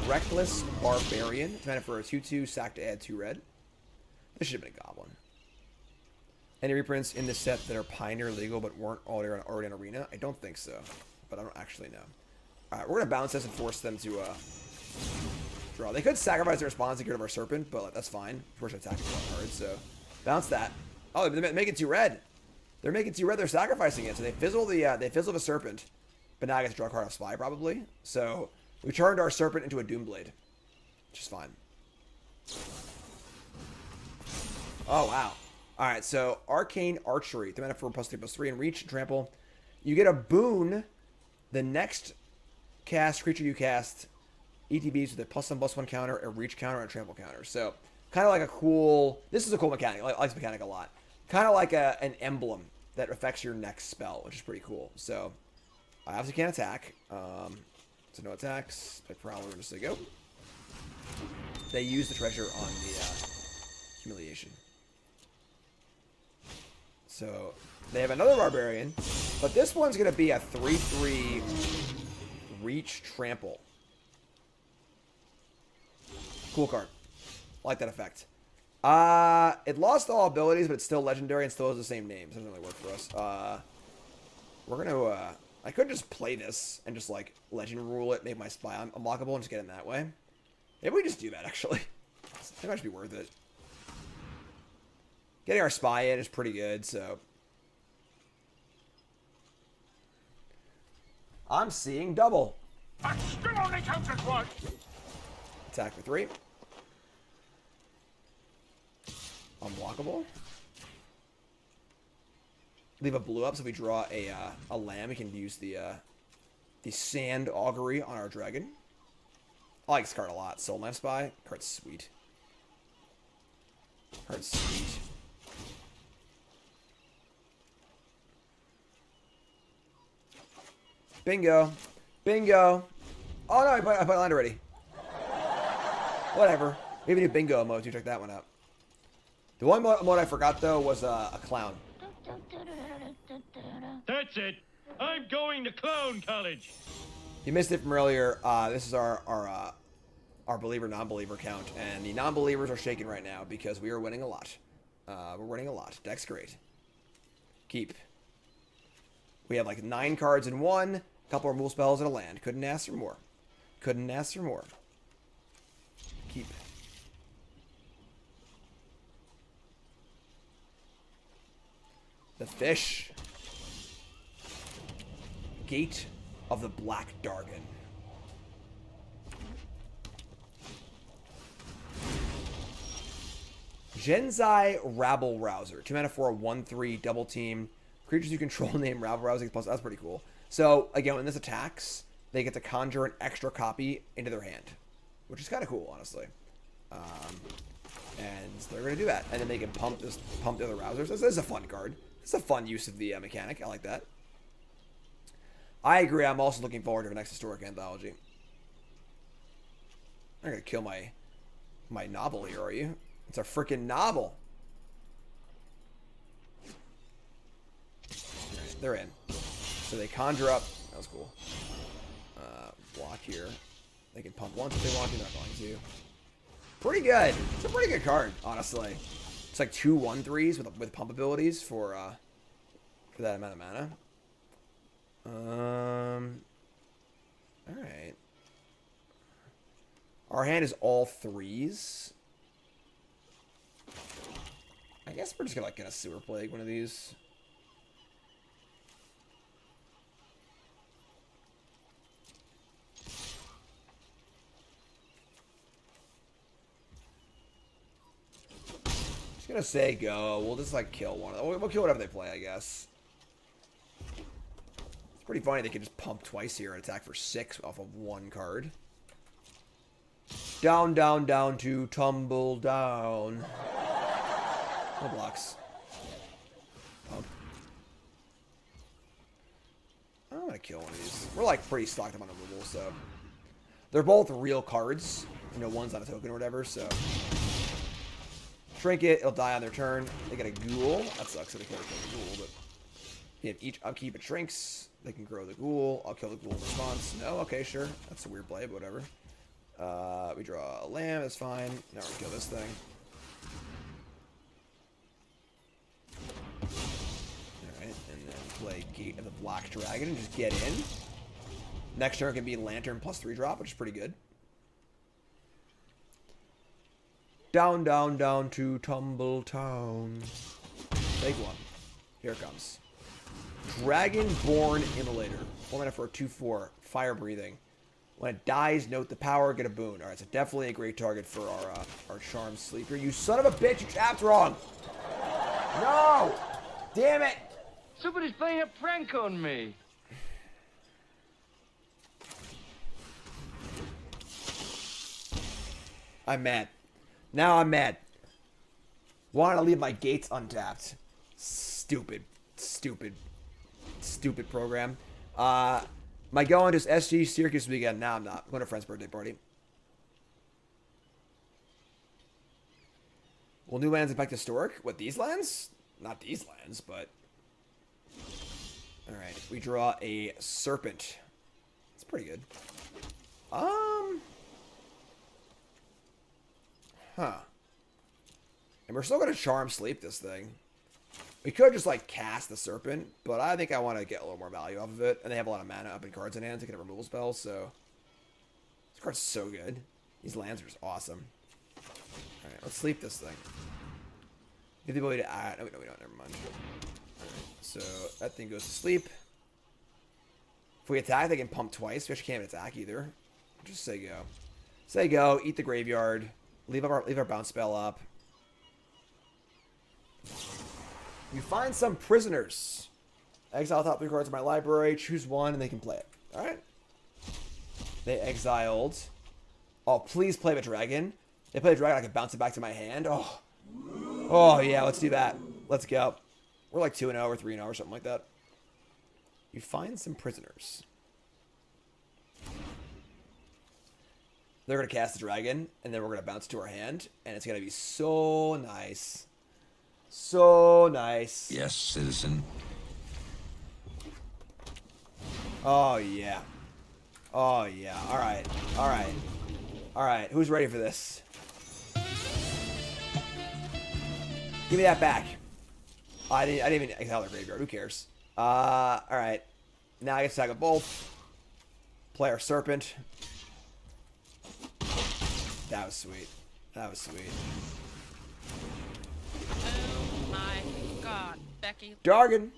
Reckless Barbarian. It's mana for a 2/2, sack to add 2 red. This should have been a goblin. Any reprints in this set that are Pioneer legal but weren't already on Arena? I don't think so, but I don't actually know. Alright, we're going to bounce this and force them to draw. They could sacrifice their response and get rid of our Serpent, but that's fine. We're going to attack with 1 card, so bounce that. Oh, they're making 2 red. They're making 2 red. They're sacrificing it, so they fizzle the Serpent, but now I get to draw a card off Spy probably. So we turned our Serpent into a Doomblade, which is fine. Oh, wow. Alright, so Arcane Archery. 3 mana for +3/+3 and reach and trample. You get a boon the next cast creature you cast ETBs with a +1/+1 counter, a reach counter, and a trample counter. So, kind of like a cool... This is a cool mechanic. I like this mechanic a lot. Kind of like an emblem that affects your next spell, which is pretty cool. So, I obviously can't attack. So no attacks. Play Prowler just to go. They use the treasure on the humiliation. So, they have another Barbarian, but this one's going to be a 3/3 Reach Trample. Cool card. I like that effect. It lost all abilities, but it's still legendary and still has the same name. So it doesn't really work for us. We're going to... I could just play this and just, like, legend rule it, make my Spy unlockable, and just get in that way. Maybe we just do that, actually. It might be worth it. Getting our Spy in is pretty good, so... I'm seeing double. I still only counted once. Attack for 3. Unblockable. Leave a blue up, so if we draw a lamb, we can use the Sand Augury on our dragon. I like this card a lot. Soul Knife Spy. Card's sweet. Card's sweet. Bingo. Bingo. Oh no, I put land already. Whatever. Maybe do bingo mode to check that one out. The one mode I forgot though was a clown. That's it. I'm going to clown college. You missed it from earlier. This is our believer non-believer count, and the non-believers are shaking right now because we are winning a lot. We're winning a lot. Deck's great. Keep. We have like 9 cards in one, a couple removal spells and a land. Couldn't ask for more. Couldn't ask for more. Keep. The fish. Gate of the Black Dargon. Genzai Rabble Rouser. 2 mana for a 1/3 double team. Creatures you control name Rabble Rousing. Plus, that's pretty cool. So, again, when this attacks, they get to conjure an extra copy into their hand. Which is kind of cool, honestly. And they're going to do that. And then they can pump the other Rousers. This is a fun card. It's a fun use of the mechanic. I like that. I agree. I'm also looking forward to the next historic anthology. I'm going to kill my novel here, are you? It's a freaking novel. Right, they're in. So they conjure up. That was cool. Block here. They can pump once if they want to. They're not going to. Pretty good. It's a pretty good card, honestly. It's like 2 1/3s with pump abilities for that amount of mana. Alright. Our hand is all 3s. I guess we're just gonna like get a Sewer Plague, one of these. Just gonna say go. We'll just like kill one of them. We'll kill whatever they play, I guess. It's pretty funny they can just pump twice here and attack for 6 off of 1 card. Down, down, down to tumble down. No blocks. Pump. I'm gonna kill one of these. We're like pretty stocked up on removal, so they're both real cards. You know, one's not a token or whatever, so Trinket, it'll die on their turn. They get a ghoul. That sucks that they can't kill the ghoul, but yeah, each upkeep it shrinks. They can grow the ghoul. I'll kill the ghoul in response. No, okay, sure. That's a weird play, but whatever. We draw a lamb, that's fine. Now we're gonna kill this thing. Alright, and then play Gate of the Black Dragon and just get in. Next turn can be Lantern plus 3 drop, which is pretty good. Down, down, down to Tumble Town. Take one. Here it comes. Dragonborn Immolator. 4 mana for a 2/4. Fire breathing. When it dies, note the power, get a boon. Alright, so definitely a great target for our Charm Sleeper. You son of a bitch, you tapped wrong! No! Damn it! Somebody's playing a prank on me. I'm mad. Now I'm mad. Wanted to leave my gates untapped. Stupid. Stupid. Stupid program. Am I going to SG Circus weekend? No, I'm not. I'm going to a friend's birthday party. Will new lands impact historic? What, these lands? Not these lands, but... Alright, we draw a Serpent. It's pretty good. Huh. And we're still going to Charm Sleep this thing. We could just, like, cast the Serpent, but I think I want to get a little more value off of it. And they have a lot of mana up in cards in hand to get a removal spell, so... This card's so good. These lands are just awesome. Alright, let's sleep this thing. Give the ability to add... No, we don't. Never mind. Alright, so that thing goes to sleep. If we attack, they can pump twice. We actually can't even attack either. Just say go. Say go, eat the graveyard. Leave our bounce spell up. You find some prisoners. Exile top 3 cards in my library. Choose one and they can play it. Alright. They exiled. Oh, please play the dragon. They play the dragon, I can bounce it back to my hand. Oh. Oh, yeah, let's do that. Let's go. We're like 2-0 or 3-0 or something like that. You find some prisoners. They're going to cast the dragon, and then we're going to bounce to our hand, and it's going to be so nice. So nice. Yes, citizen. Oh, yeah. Oh, yeah. All right. All right. All right. Who's ready for this? Give me that back. Oh, I didn't even exile the graveyard. Who cares? All right. Now I get to attack with both. Play our Serpent. That was sweet. That was sweet. Oh my god, Becky. Jargon.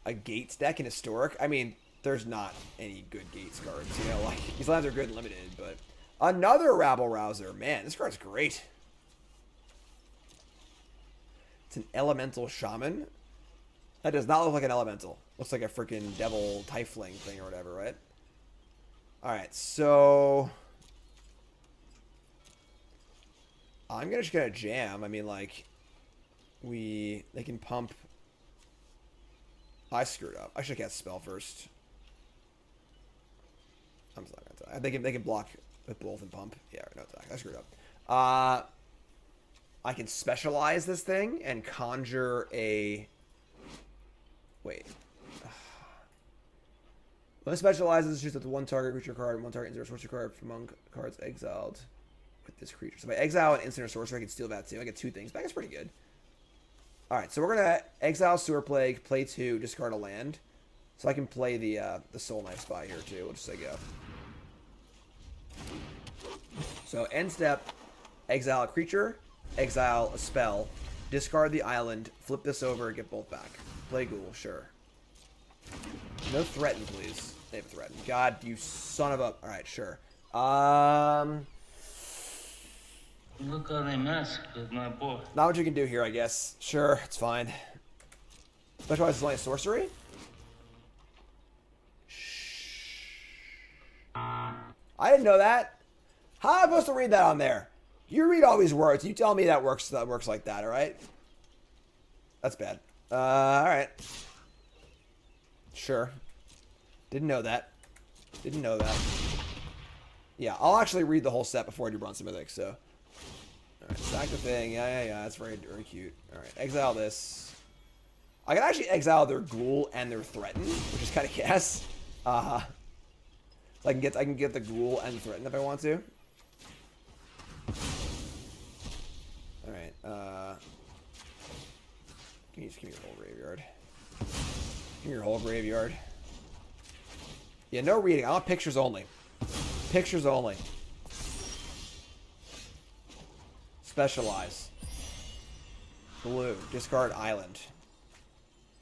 A Gates deck in Historic? I mean, there's not any good Gates cards. You know, like, these lands are good and limited, but... Another Rabble Rouser. Man, this card's great. It's an Elemental Shaman. That does not look like an Elemental. Looks like a freaking Devil Tiefling thing or whatever, right? Alright, so... I'm just gonna jam. I mean, like... They can pump... I screwed up. I should have cast Spell first. I'm just not gonna attack. They can block with both and pump. Yeah, no attack. I screwed up. I can specialize this thing and conjure a... Wait. When it specializes, it's just that the one target creature card and one target instant or sorcery card from among cards exiled with this creature. So if I exile an instant or sorcery, I can steal that too. I get 2 things back. That's pretty good. Alright, so we're going to exile Sewer Plague, play 2, discard a land. So I can play the Soul Knife Spy here too. We'll just say go. So end step, exile a creature, exile a spell, discard the island, flip this over, get both back. Play Ghoul, sure. No threaten, please. They have threaten. God, you son of a... Alright, sure. Look how they mess with my boy. Not what you can do here, I guess. Sure, it's fine. Specialize is only a sorcery? I didn't know that. How am I supposed to read that on there? You read all these words. You tell me that works like that, all right? That's bad. All right. Sure. Didn't know that. Didn't know that. Yeah, I'll actually read the whole set before I do Bronze To Mythic, so. All right, sack the thing. Yeah. That's very, very cute. All right, exile this. I can actually exile their Ghoul and their Threaten, which is kind of gas. So I can get the Ghoul and Threaten if I want to. All right. Can you just give me your whole graveyard? Give me your whole graveyard. Yeah, no reading. I want pictures only. Pictures only. Specialize. Blue. Discard Island.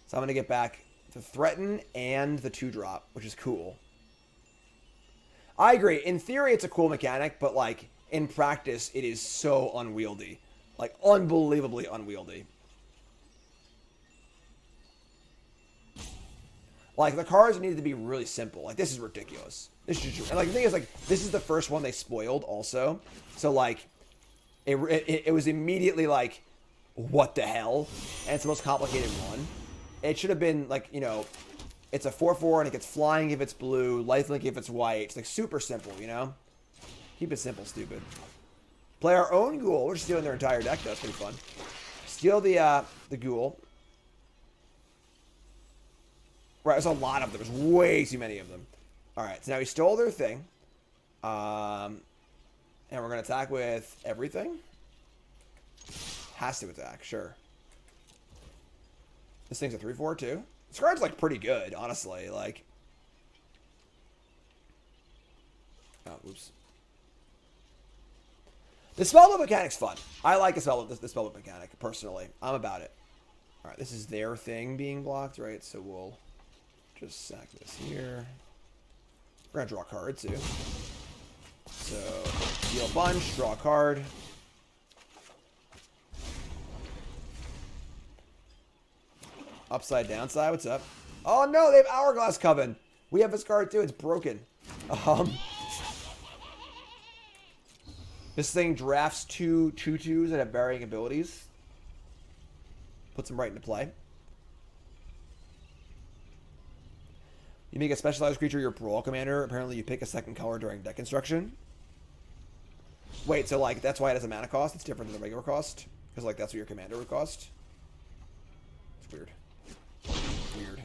So I'm going to get back the Threaten and the 2-drop, which is cool. I agree. In theory, it's a cool mechanic, but, like, in practice, it is so unwieldy. Like, unbelievably unwieldy. Like, the cards needed to be really simple. Like, this is ridiculous. This is, and, like, the thing is, like, this is the first one they spoiled, also. So, like, it was immediately, like, what the hell? And it's the most complicated one. It should have been, like, you know, it's a 4/4 and it gets flying if it's blue, lifelink if it's white. It's, like, super simple, you know? Keep it simple, stupid. Play our own Ghoul. We're stealing their entire deck. That's pretty fun. Steal the Ghoul. Right, there's a lot of them. There's way too many of them. Alright, so now we stole their thing. And we're going to attack with everything. Has to attack, sure. This thing's a 3/4 too. This card's, like, pretty good, honestly. Like. Oh, oops. The spellbook mechanic's fun. I like the spellbook mechanic, personally. I'm about it. Alright, this is their thing being blocked, right? So we'll just sack this here. We're going to draw a card, too. So, deal a bunch, draw a card. Upside, downside, what's up? Oh no, they have Hourglass Coven. We have this card too, it's broken. This thing drafts 2 2/2s that have varying abilities. Puts them right into play. You make a specialized creature your Brawl commander. Apparently you pick a second color during deck construction. Wait, so, like, that's why it has a mana cost? It's different than the regular cost? Because, like, that's what your commander would cost? It's weird. Weird.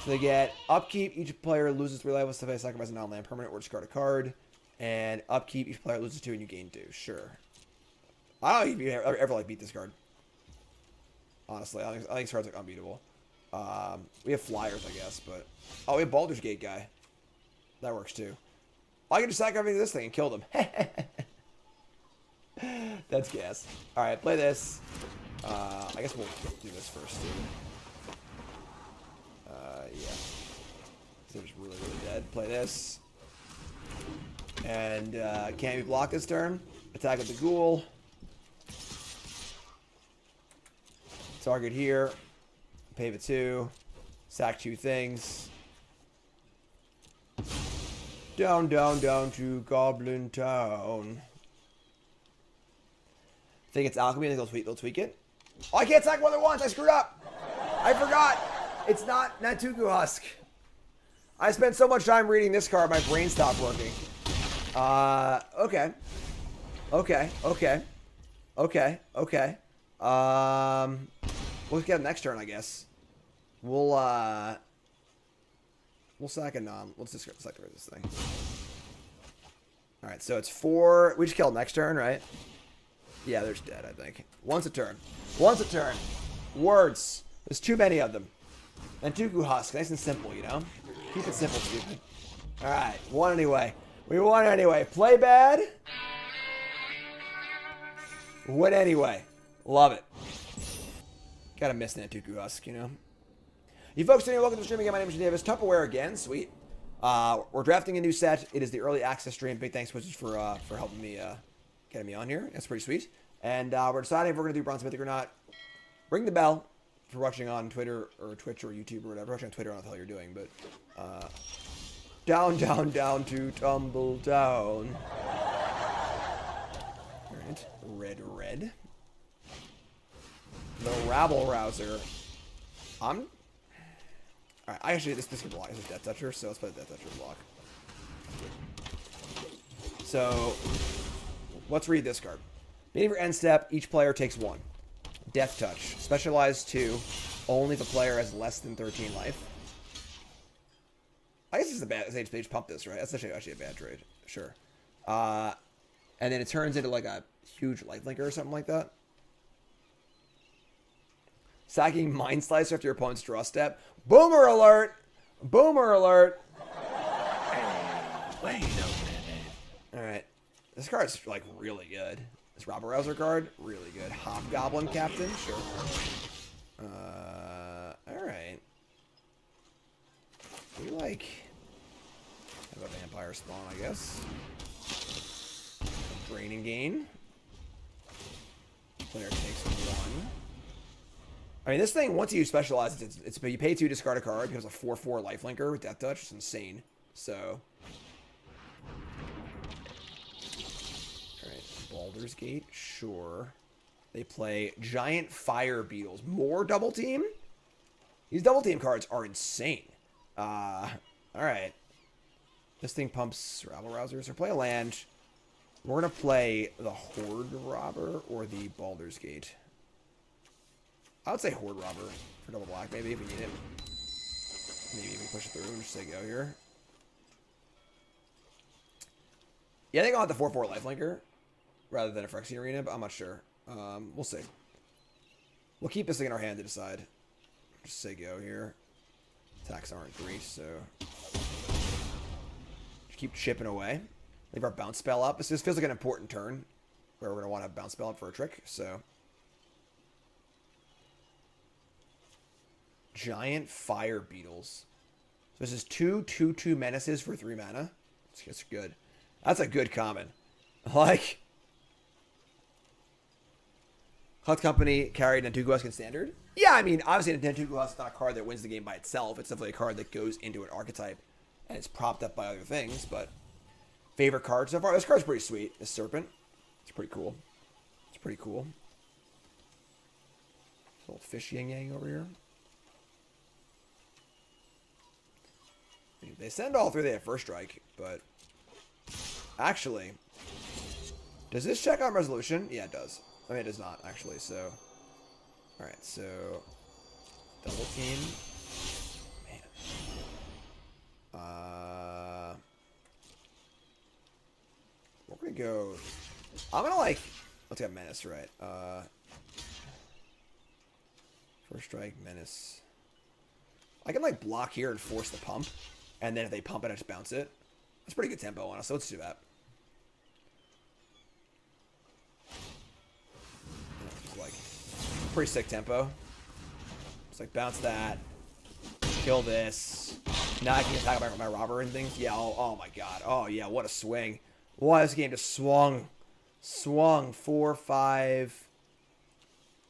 So they get upkeep. Each player loses 3 life if they sacrifice a non-land permanent or discard a card. And upkeep. Each player loses 2 and you gain 2. Sure. I don't think you ever like, beat this card. Honestly, I think this card's, like, unbeatable. We have flyers, I guess, but... Oh, we have Baldur's Gate guy. That works, too. I can just sacrifice this thing and kill them. That's gas. Alright, play this. I guess we'll do this first, too. Yeah. So just really, really dead. Play this. And, can't be blocked this turn. Attack with the Ghoul. Target here. Pave it 2. Sack 2 things. Down, down, down to Goblin Town. Think it's Alchemy. I think they'll tweak it. Oh, I can't attack more than once. I screwed up. I forgot. It's not Natuku Husk. I spent so much time reading this card, my brain stopped working. Okay. Okay. We'll get it next turn, I guess. We'll sack a non. Let's just select this thing. Alright, so it's 4. We just kill next turn, right? Yeah, they're just dead, I think. Once a turn. Once a turn. Words. There's too many of them. And Tuku Husk. Nice and simple, you know? Keep it simple, stupid. Alright, won anyway. We won anyway. Play bad. Win anyway. Love it. Gotta miss that Tuku Husk, you know? You folks today, welcome to the stream again. My name is Davis. Tupperware again. Sweet. We're drafting a new set. It is the early access stream. Big thanks, Wizards, for helping me, getting me on here. That's pretty sweet. And we're deciding if we're going to do Bronze Mythic or not. Ring the bell if you're watching on Twitter or Twitch or YouTube or whatever. Watching on Twitter, I don't know what the hell you're doing, but Down, down, down to tumble down. Alright, red, red. The Rabble Rouser. Alright, actually, this can block. This is Death Toucher, so let's play the Death Toucher block. So, let's read this card. Beginning of your end step, each player takes 1. Death Touch. Specialized 2. Only if the player has less than 13 life. I guess it's a bad... They just pump this, right? That's actually a bad trade. Sure. And then it turns into like a huge lifelinker or something like that. Sacking Mind Slicer after your opponent's draw step. Boomer alert! Boomer alert! Wait a minute. Alright. This card's like really good. This Rabble Rouser card, really good. Hobgoblin Captain, sure. Alright. We like... have a Vampire Spawn, I guess. Draining Gain. Player takes 1. I mean, this thing, once you specialize, it's you pay 2 to discard a card, becomes a 4/4 lifelinker with Death Touch. It's insane. So... Baldur's Gate, sure. They play Giant Fire Beetles. More double team? These double team cards are insane. Alright. This thing pumps Rabble Rousers. Or play a land. We're going to play the Horde Robber or the Baldur's Gate. I would say Horde Robber for double black, maybe, if we need it. Maybe we push it through and just say go here. Yeah, I think I'll have the 4/4 lifelinker rather than a MTGArena, but I'm not sure. We'll see. We'll keep this thing in our hand to decide. Just say go here. Attacks aren't great, so just keep chipping away. Leave our bounce spell up. This feels like an important turn where we're going to want to bounce spell up for a trick, so. Giant Fire Beetles. So this is 2/2/2 menaces for 3 mana. That's good. That's a good common. Like, Hut Company carried Nantuko Standard. Yeah, I mean, obviously Nantuko is not a card that wins the game by itself. It's definitely a card that goes into an archetype and it's propped up by other things. But favorite card so far? This card's pretty sweet. This Serpent. It's pretty cool. It's pretty cool. Little fish yang yang over here. They send all 3. They have first strike, but actually, does this check on resolution? Yeah, it does. I mean, it does not, actually, so... Alright, so... Double team. Man. We're gonna go... I'm gonna, like... Let's get Menace, right. First strike, Menace. I can, like, block here and force the pump. And then if they pump it, I just bounce it. That's pretty good tempo, honestly. Let's do that. Like, pretty sick tempo. Just like bounce that, kill this. Now I can attack my robber and things. Yeah. Oh my god. Oh yeah. What a swing. Wow, this game just swung. 4, 5.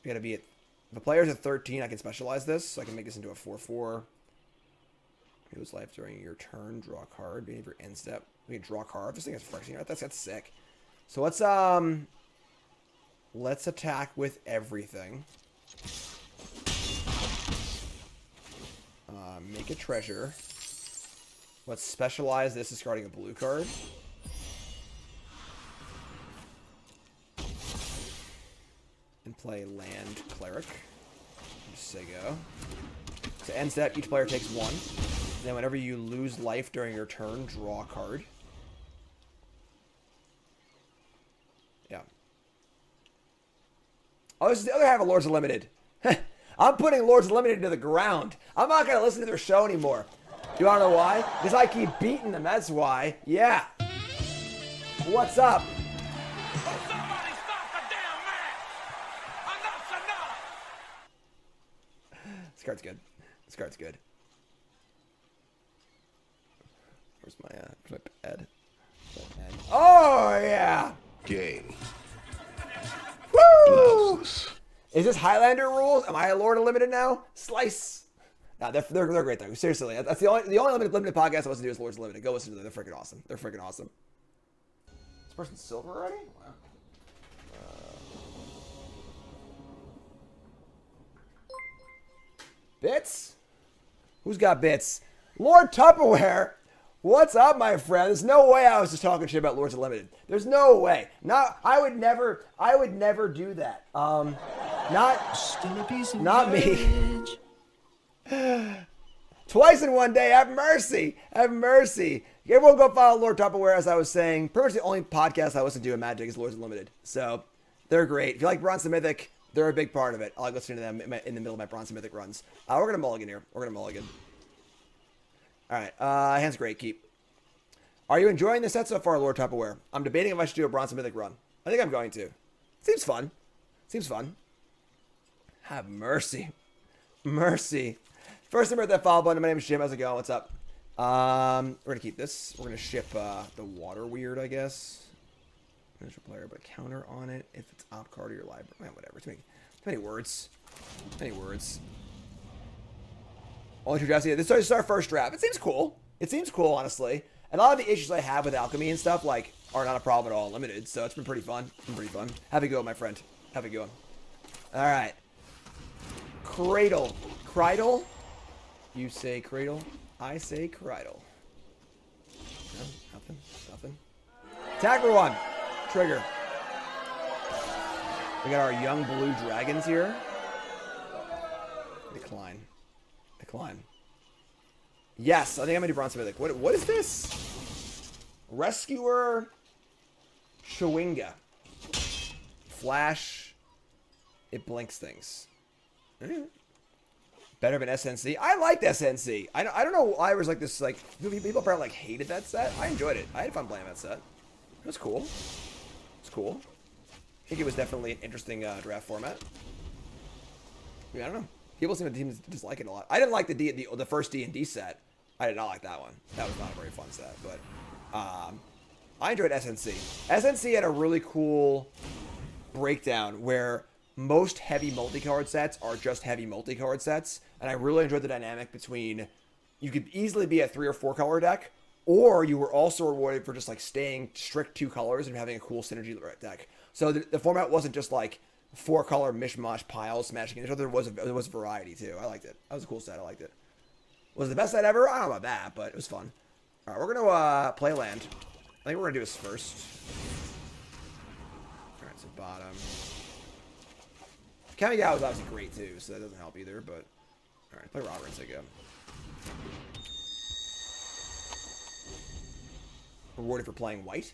We gotta be at. If the player's at 13, I can specialize this, so I can make this into a 4/4. Lose life during your turn. Draw a card. Beginning of your end step. We can draw a card. This thing is flexing. Right? That's sick. So let's attack with everything. Make a treasure. Let's specialize this discarding a blue card. And play land cleric. Just say go. So end step, each player takes 1. Then whenever you lose life during your turn, draw a card. Yeah. Oh, this is the other half of Lords Unlimited. I'm putting Lords Unlimited to the ground. I'm not going to listen to their show anymore. You want to know why? Because I keep beating them, that's why. Yeah. What's up? Somebody stop the damn match! Enough's enough! This card's good. This card's good. Where's my pad? Oh, yeah! Game. Woo! Is this Highlander rules? Am I a Lord Unlimited now? Slice! Nah, they're great though. Seriously, that's the only limited podcast I listen to is Lords Limited. Go listen to them. They're freaking awesome. They're freaking awesome. This person's silver already? Wow. Bits? Who's got bits? Lord Tupperware. What's up, my friend? There's no way I was just talking shit about Lords Unlimited. There's no way. I would never do that. Not me. Twice in one day. Have mercy. Have mercy. Everyone go follow Lord Tupperware, as I was saying. Pretty much the only podcast I listen to in Magic is Lords Unlimited. So they're great. If you like Bronze To Mythic, they're a big part of it. I like listening to them in the middle of my Bronze To Mythic runs. We're going to mulligan here. We're going to mulligan. All right. Hand's great. Keep. Are you enjoying the set so far, Lord Tupperware? I'm debating if I should do a Bronze To Mythic run. I think I'm going to. Seems fun. Seems fun. Have mercy. Mercy. First time at that follow button. My name is Jim. How's it going? What's up? We're going to keep this. We're going to ship the Water Weird, I guess. Neutral player, but counter on it if it's op card or your library. Whatever. Too many words. Too many words. Only two drafts. This is our first draft. It seems cool. It seems cool, honestly. And a lot of the issues I have with Alchemy and stuff, like, are not a problem at all limited. So it's been pretty fun. Have a go, my friend. Have a go. All right. Cradle. Cridle? You say cradle. I say cridle. No, nothing. Attack for one. Trigger. We got our young blue dragons here. Decline. Yes, I think I'm gonna do Bronze Mythic. What is this? Rescuer Chewinga. Flash. It blinks things. Better than SNC. I liked SNC. I don't know why there was like this, like, people apparently like hated that set. I enjoyed it. I had fun playing that set. It was cool. It's cool. I think it was definitely an interesting draft format. I don't know. People seem to dislike it a lot. I didn't like the first D&D set. I did not like that one. That was not a very fun set. But I enjoyed SNC. SNC had a really cool breakdown where most heavy multicolored sets are just heavy multicolored sets. And I really enjoyed the dynamic between, you could easily be a 3 or 4 color deck, or you were also rewarded for just like staying strict 2 colors and having a cool synergy deck. So the format wasn't just like 4 color mishmash piles smashing each other. There was variety too. I liked it. That was a cool set. I liked it. Was it the best set ever? I don't know about that, but it was fun. All right, we're gonna play land. I think we're gonna do this first. All right, so bottom. Kamigawa was obviously great too, so that doesn't help either. But all right, play Roberts. I go. Rewarded for playing white.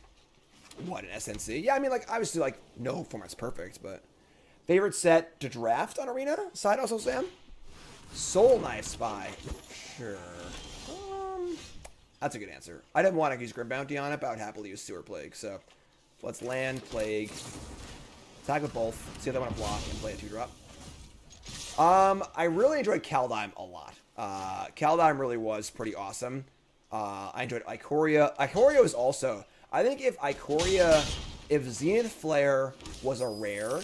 What, an SNC? Yeah, I mean, like, obviously, like, no format's perfect, but favorite set to draft on Arena? Side also, Sam? Soul Knife Spy. Sure. That's a good answer. I didn't want to use Grim Bounty on it, but I would happily use Sewer Plague. So let's land Plague. Attack with both. See if they want to block and play a 2-drop. I really enjoyed Kaldheim a lot. Kaldheim really was pretty awesome. I enjoyed Ikoria. Ikoria was also, I think if Zenith Flare was a rare,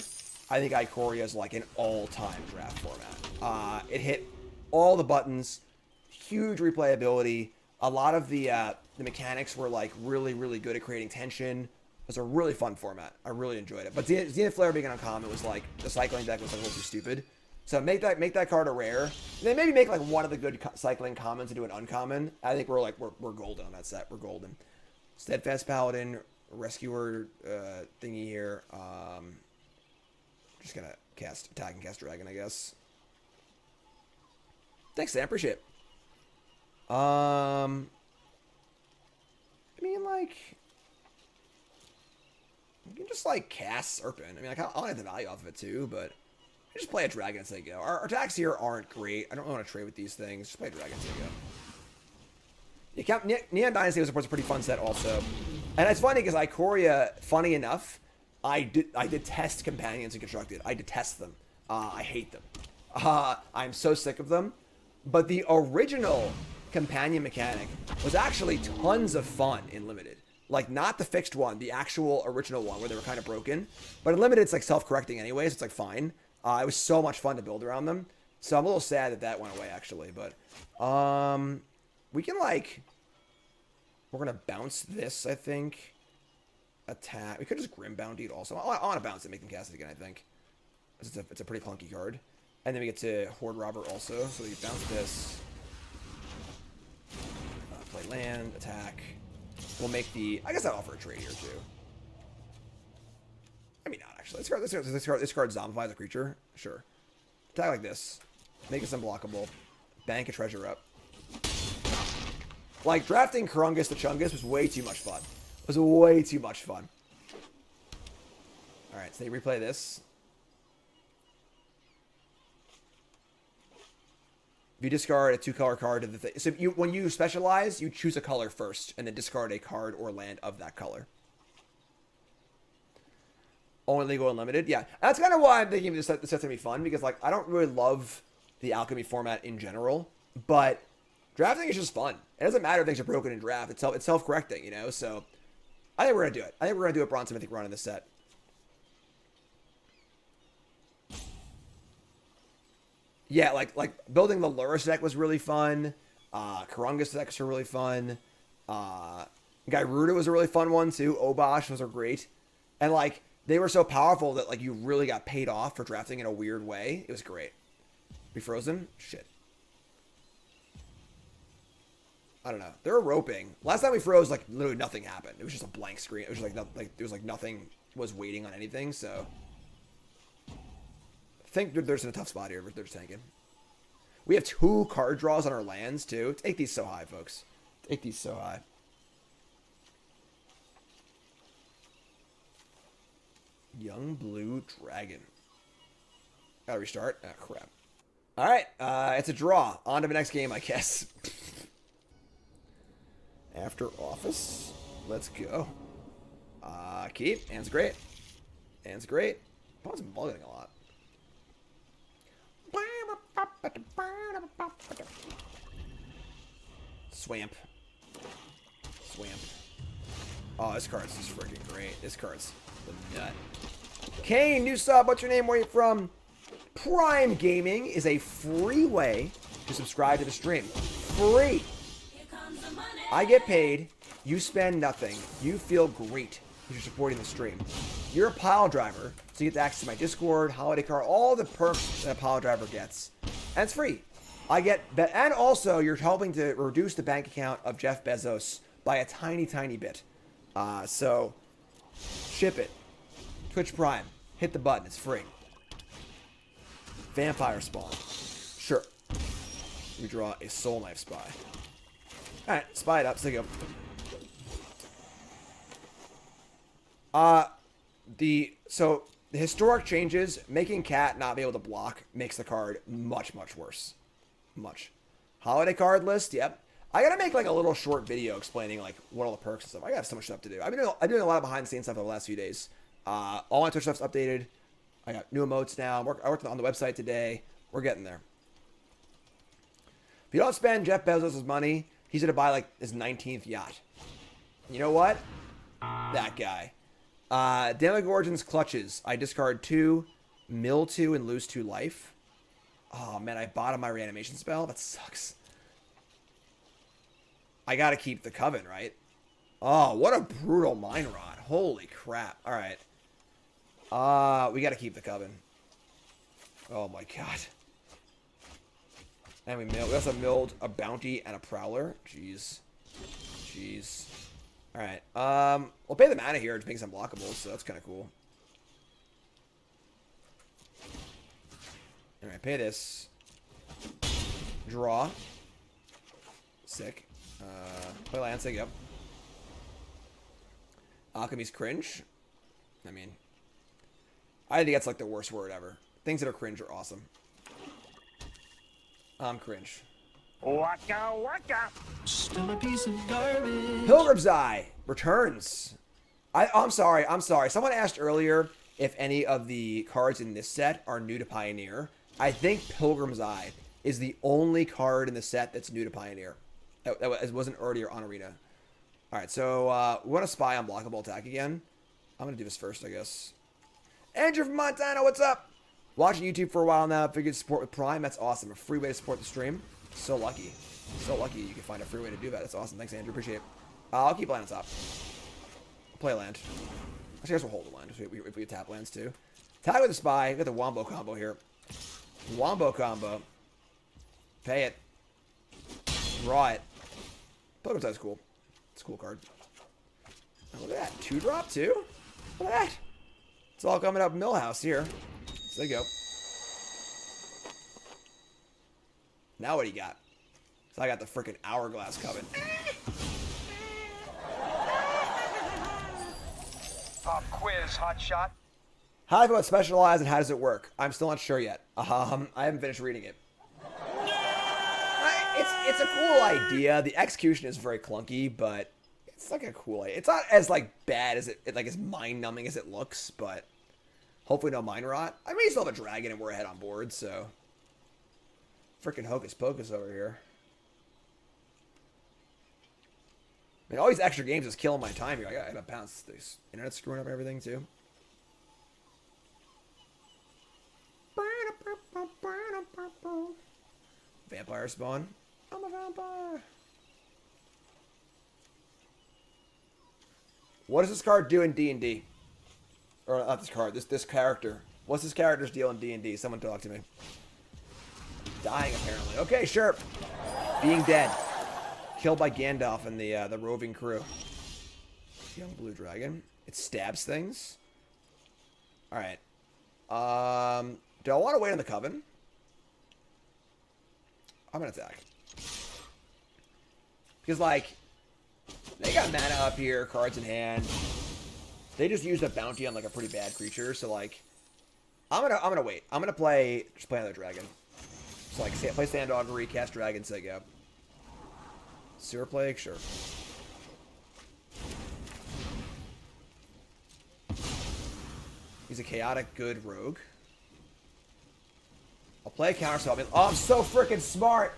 I think Ikoria is like an all-time draft format. It hit all the buttons, huge replayability. A lot of the mechanics were like really, really good at creating tension. It was a really fun format. I really enjoyed it. But Zenith Flare being an uncommon was like, the cycling deck was like a little too stupid. So make that card a rare. And then maybe make like one of the good cycling commons into an uncommon. I think we're golden on that set. We're golden. Steadfast Paladin, Rescuer thingy here. Just gonna cast Attack and cast Dragon, I guess. Thanks, Sam. Appreciate it. I mean, like, you can just like cast Serpent. I mean, like, I'll get the value off of it too, but just play a Dragon as they go. Our attacks here aren't great. I don't want to trade with these things. Just play a Dragon as they go. Yeah, Neon Dynasty was a pretty fun set also. And it's funny because Ikoria, funny enough, I detest companions in Constructed. I detest them. I hate them. I'm so sick of them. But the original companion mechanic was actually tons of fun in Limited. Like, not the fixed one, the actual original one where they were kind of broken. But in Limited, it's like self-correcting anyways. It's like fine. It was so much fun to build around them. So I'm a little sad that that went away, actually. But we can, like... We're going to bounce this, I think. Attack. We could just Grim Bounty it also. I want to bounce it and make them cast it again, I think. It's a pretty clunky card. And then we get to Horde Robber also. So we bounce this. Play land, attack. We'll make the... I guess I'd offer a trade here, too. Maybe not, actually. This card zombifies a creature. Sure. Attack like this. Make us unblockable. Bank a treasure up. Like, drafting Karungus to Chungus was way too much fun. It was way too much fun. Alright, so they replay this. If you discard a 2-color card to the thing. So when you specialize, you choose a color first, and then discard a card or land of that color. Only legal unlimited. Yeah, that's kind of why I'm thinking this set's gonna be fun, because like I don't really love the Alchemy format in general, but drafting is just fun. It doesn't matter if things are broken in draft. It's self-correcting, you know. So I think we're gonna do it. I think we're gonna do a Bronze To Mythic run in this set. Yeah, like building the Lurrus deck was really fun. Karungus decks were really fun. Gyruda was a really fun one too. Obosh was a great, and like they were so powerful that like you really got paid off for drafting in a weird way. It was great. We frozen? Shit. I don't know. They were roping. Last time we froze, like literally nothing happened. It was just a blank screen. It was just like nothing was waiting on anything. So I think they're just in a tough spot here. They're just tanking. We have 2 card draws on our lands too. Take these so high, folks. Take these so high. Young Blue Dragon. Gotta restart. Ah, crap. All right, it's a draw. On to the next game, I guess. After office, let's go. Keep. Hand's great. Hand's great. Pawn's been bugging a lot. Swamp. Swamp. Oh, this card's just freaking great. This card's the nut. Kane, new sub. What's your name? Where are you from? Prime Gaming is a free way to subscribe to the stream. Free. I get paid. You spend nothing. You feel great because you're supporting the stream. You're a pile driver, so you get access to my Discord, holiday card, all the perks that a pile driver gets. And it's free. I get, and also you're helping to reduce the bank account of Jeff Bezos by a tiny, tiny bit. So ship it. Twitch Prime. Hit the button. It's free. Vampire Spawn. Sure. We draw a Soul Knife Spy. Alright, spy it up. So go. So the historic changes, making Cat not be able to block makes the card much, much worse. Much. Holiday card list, yep. I gotta make like a little short video explaining like what all the perks and stuff. I got so much stuff to do. I'm doing a lot of behind the scenes stuff over the last few days. All my Twitch stuff's updated. I got new emotes now. I worked on the website today. We're getting there. If you don't spend Jeff Bezos' money, he's going to buy like his 19th yacht. You know what? That guy. Demogorgon's Clutches. I discard 2, mill 2, and lose 2 life. Oh, man, I bottomed my reanimation spell. That sucks. I got to keep the Coven, right? Oh, what a brutal Mind Rod. Holy crap. All right. We got to keep the Coven. Oh, my God. And we also milled a Bounty and a Prowler. Jeez. Jeez. Alright. We'll pay the mana here to make some blockables, so that's kind of cool. Alright, pay this. Draw. Sick. Play Lancing, yep. Alchemy's cringe. I mean, I think that's like the worst word ever. Things that are cringe are awesome. I'm cringe. Waka waka. Still a piece of garbage. Pilgrim's Eye returns. I'm sorry. Someone asked earlier if any of the cards in this set are new to Pioneer. I think Pilgrim's Eye is the only card in the set that's new to Pioneer. That wasn't already on Arena. Alright, so we want to spy Unblockable Attack again. I'm going to do this first, I guess. Andrew from Montana, what's up? Watching YouTube for a while now. Figured support with Prime. That's awesome. A free way to support the stream. So lucky. So lucky you can find a free way to do that. That's awesome. Thanks, Andrew. Appreciate it. I'll keep land on top. Play land. I guess we'll hold the land if we tap lands too. Tag with the Spy. We got the Wombo combo here. Wombo combo. Pay it. Draw it. Pilgrim's Eye is cool. It's a cool card. Oh, look at that. 2-drop too? Look at that. It's all coming up Millhouse here. So there you go. Now what do you got? So I got the freaking Hourglass Coven. Pop quiz, hot shot. How do I feel about Specialized and how does it work? I'm still not sure yet. I haven't finished reading it. It's a cool idea. The execution is very clunky, but it's like a cool idea. It's not as like bad as it like as mind numbing as it looks, but hopefully no mind rot. I mean, you still have a dragon and we're ahead on board, so freaking hocus pocus over here. I mean, all these extra games is killing my time here. I gotta bounce. This internet's screwing up everything too. Vampire spawn. I'm a vampire. What does this card do in D&D? Or not this card, this character. What's this character's deal in D&D? Someone talk to me. Dying apparently. Okay, sure. Being dead. Killed by Gandalf and the roving crew. Young blue dragon. It stabs things. Alright. Do I want to wait on the Coven? I'm gonna attack. Because like they got mana up here, cards in hand. They just used a bounty on like a pretty bad creature, so like I'm gonna wait. I'm gonna play another dragon. So like play Sandaugery, cast dragon, say go. Sewer Plague, sure. He's a chaotic good rogue. I'll play a counterspell. Oh, I'm so freaking smart.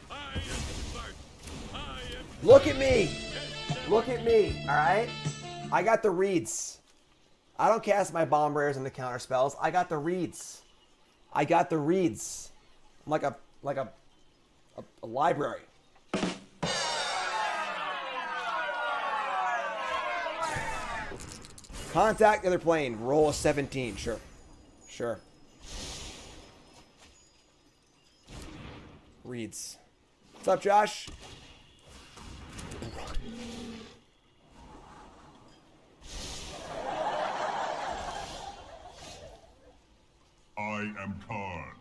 Look at me. Look at me. All right. I got the reads. I don't cast my bomb rares and the counterspells. I got the reads. I got the reads. I'm like a library. Contact the other plane. Roll a 17. Sure. Sure. Reads. What's up, Josh? I am Karn.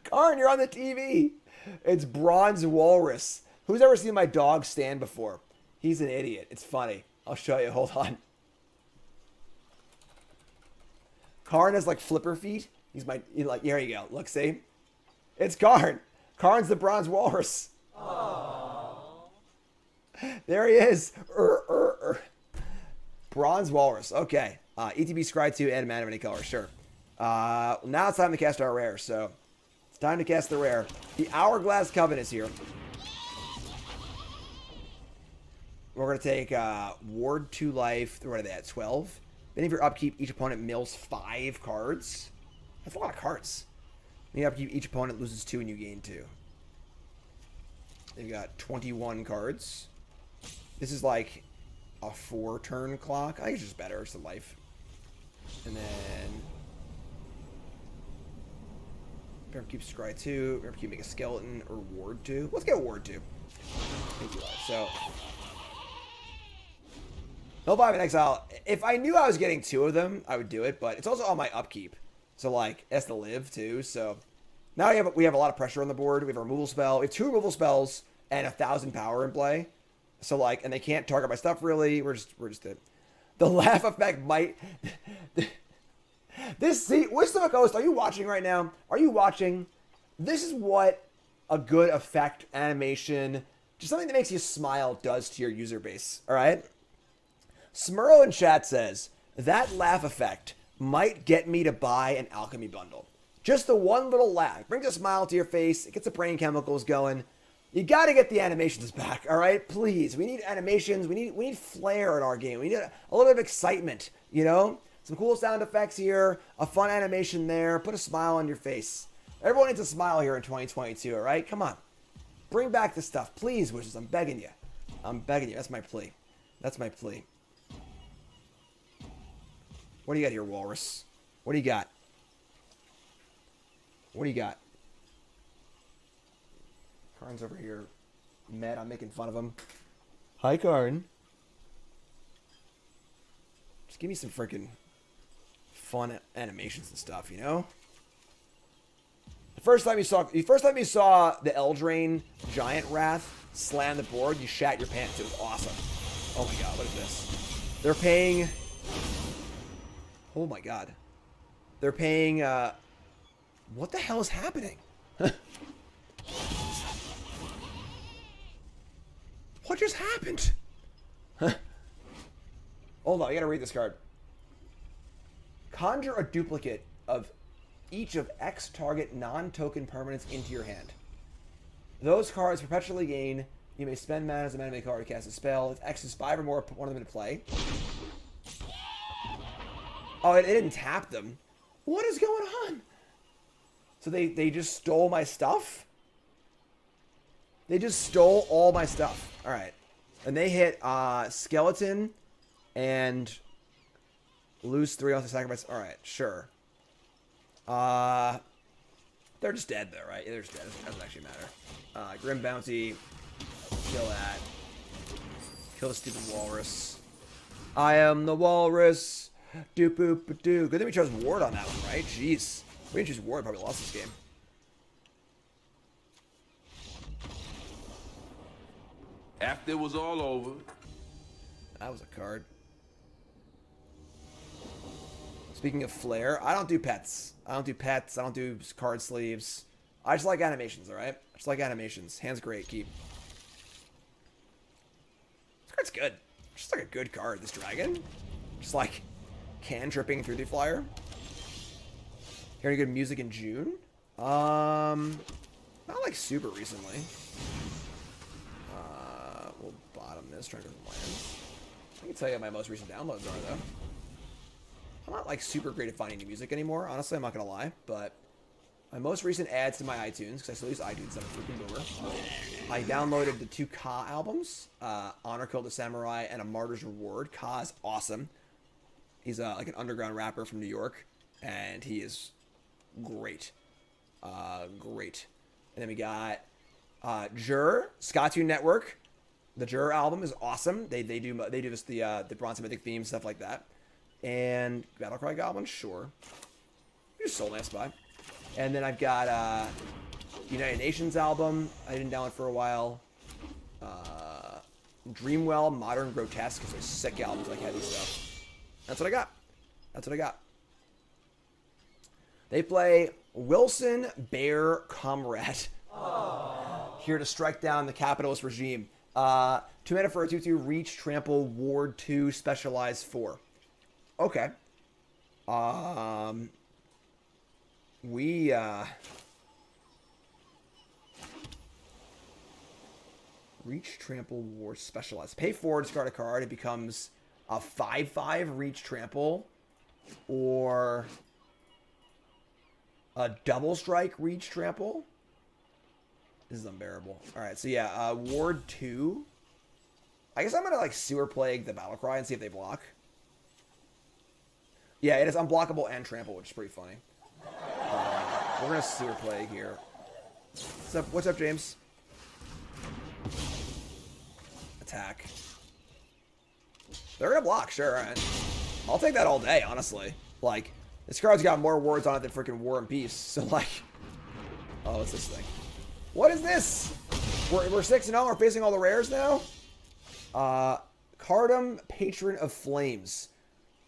Karn, you're on the TV. It's Bronze Walrus. Who's ever seen my dog stand before? He's an idiot. It's funny. I'll show you. Hold on. Karn has like flipper feet. He's like, here you go. Look, see? It's Karn. Karn's the Bronze Walrus. Aww. There he is. Bronze Walrus. Okay. ETB Scry 2 and mana of any color. Sure. Now it's time to cast our rare. So it's time to cast the rare. The Hourglass Coven is here. We're going to take Ward 2 life. What are they at? 12. Then if your upkeep, each opponent mills 5 cards. That's a lot of cards. Then you upkeep, each opponent loses 2 and you gain 2. You've got 21 cards. This is like a 4-turn clock. I think it's just better. It's the life. And then keep Scry 2. Keep make a skeleton or Ward 2. Let's get Ward 2. Thank you, so no 5 in exile. If I knew I was getting 2 of them, I would do it, but it's also on my upkeep. So like it has to live too. So now we have a lot of pressure on the board. We have a removal spell. We have 2 removal spells and 1,000 power in play. So like, and they can't target my stuff really. We're just the laugh effect might. Wisdom of Ghost, are you watching right now? Are you watching? This is what a good effect animation, just something that makes you smile, does to your user base. All right. Smurl in chat says that laugh effect might get me to buy an alchemy bundle. Just the one little laugh brings a smile to your face. It gets the brain chemicals going. You got to get the animations back, all right? Please. We need animations. We need flair in our game. We need a little bit of excitement, you know? Some cool sound effects here, a fun animation there. Put a smile on your face. Everyone needs a smile here in 2022, all right? Come on. Bring back the stuff. Please, Wishes. I'm begging you. I'm begging you. That's my plea. That's my plea. What do you got here, Walrus? What do you got? What do you got? Karn's over here. Mad, I'm making fun of him. Hi, Karn. Just give me some freaking fun animations and stuff, you know? The first time you saw the Eldraine Giant Wrath slam the board, you shat your pants. It was awesome. Oh my god, what is this? They're paying... Oh my god. They're paying, what the hell is happening? What just happened? Hold on, I gotta read this card. Conjure a duplicate of each of X target non-token permanents into your hand. Those cards perpetually gain. You may spend mana as a mana card to cast a spell. If X is 5 or more, put one of them into play. Oh, it didn't tap them. What is going on? So they just stole my stuff? They just stole all my stuff. Alright. And they hit Skeleton and lose 3 off the sacrifice. Alright, sure. They're just dead though, right? Yeah, they're just dead. It doesn't actually matter. Grim Bounty. Kill that. Kill the stupid walrus. I am the walrus. Doop boop ba doo. Good thing we chose Ward on that one, right? Jeez. If we didn't choose Ward, probably lost this game. After it was all over. That was a card. Speaking of flair, I don't do pets. I don't do pets. I don't do card sleeves. I just like animations, alright? I just like animations. Hand's great. Keep. This card's good. Just like a good card. This dragon. Just like cantripping through the flyer. Hearing good music in June? Not like super recently. We'll bottom this. Try to go to lands. I can tell you what my most recent downloads are, though. I'm not like super great at finding new music anymore. Honestly, I'm not gonna lie, but my most recent adds to my iTunes, because I still use iTunes, I'm a freaking boomer. I downloaded the 2 Ka albums, Honor Kill the Samurai and A Martyr's Reward. Ka is awesome. He's like an underground rapper from New York, and he is great. Great. And then we got Jur, Skatune Network. The Jur album is awesome. They do this the Bronze To Mythic theme, stuff like that. And Battlecry Goblin, sure. Just Soul Dance by. And then I've got United Nations album. I didn't download for a while. Dreamwell, Modern Grotesque. It's a sick albums like heavy stuff. That's what I got. That's what I got. They play Wilson Bear Comrade. Here to strike down the capitalist regime. 2 mana for a 2/2 reach, trample, ward 2, specialize 4. Okay. Reach, trample, ward, specialize. Pay 4, discard a card. It becomes a 5/5 reach, trample, or a double strike reach, trample. This is unbearable. All right, so yeah, ward 2. I guess I'm gonna like sewer plague the Battlecry and see if they block. Yeah, it is unblockable and trample, which is pretty funny. We're gonna sewer plague here. What's up, James? Attack. They're gonna block, sure. All right. I'll take that all day, honestly. Like, this card's got more words on it than freaking War and Peace. So like, oh, what's this thing? What is this? We're 6-0. We're facing all the rares now. Cardum, Patron of Flames.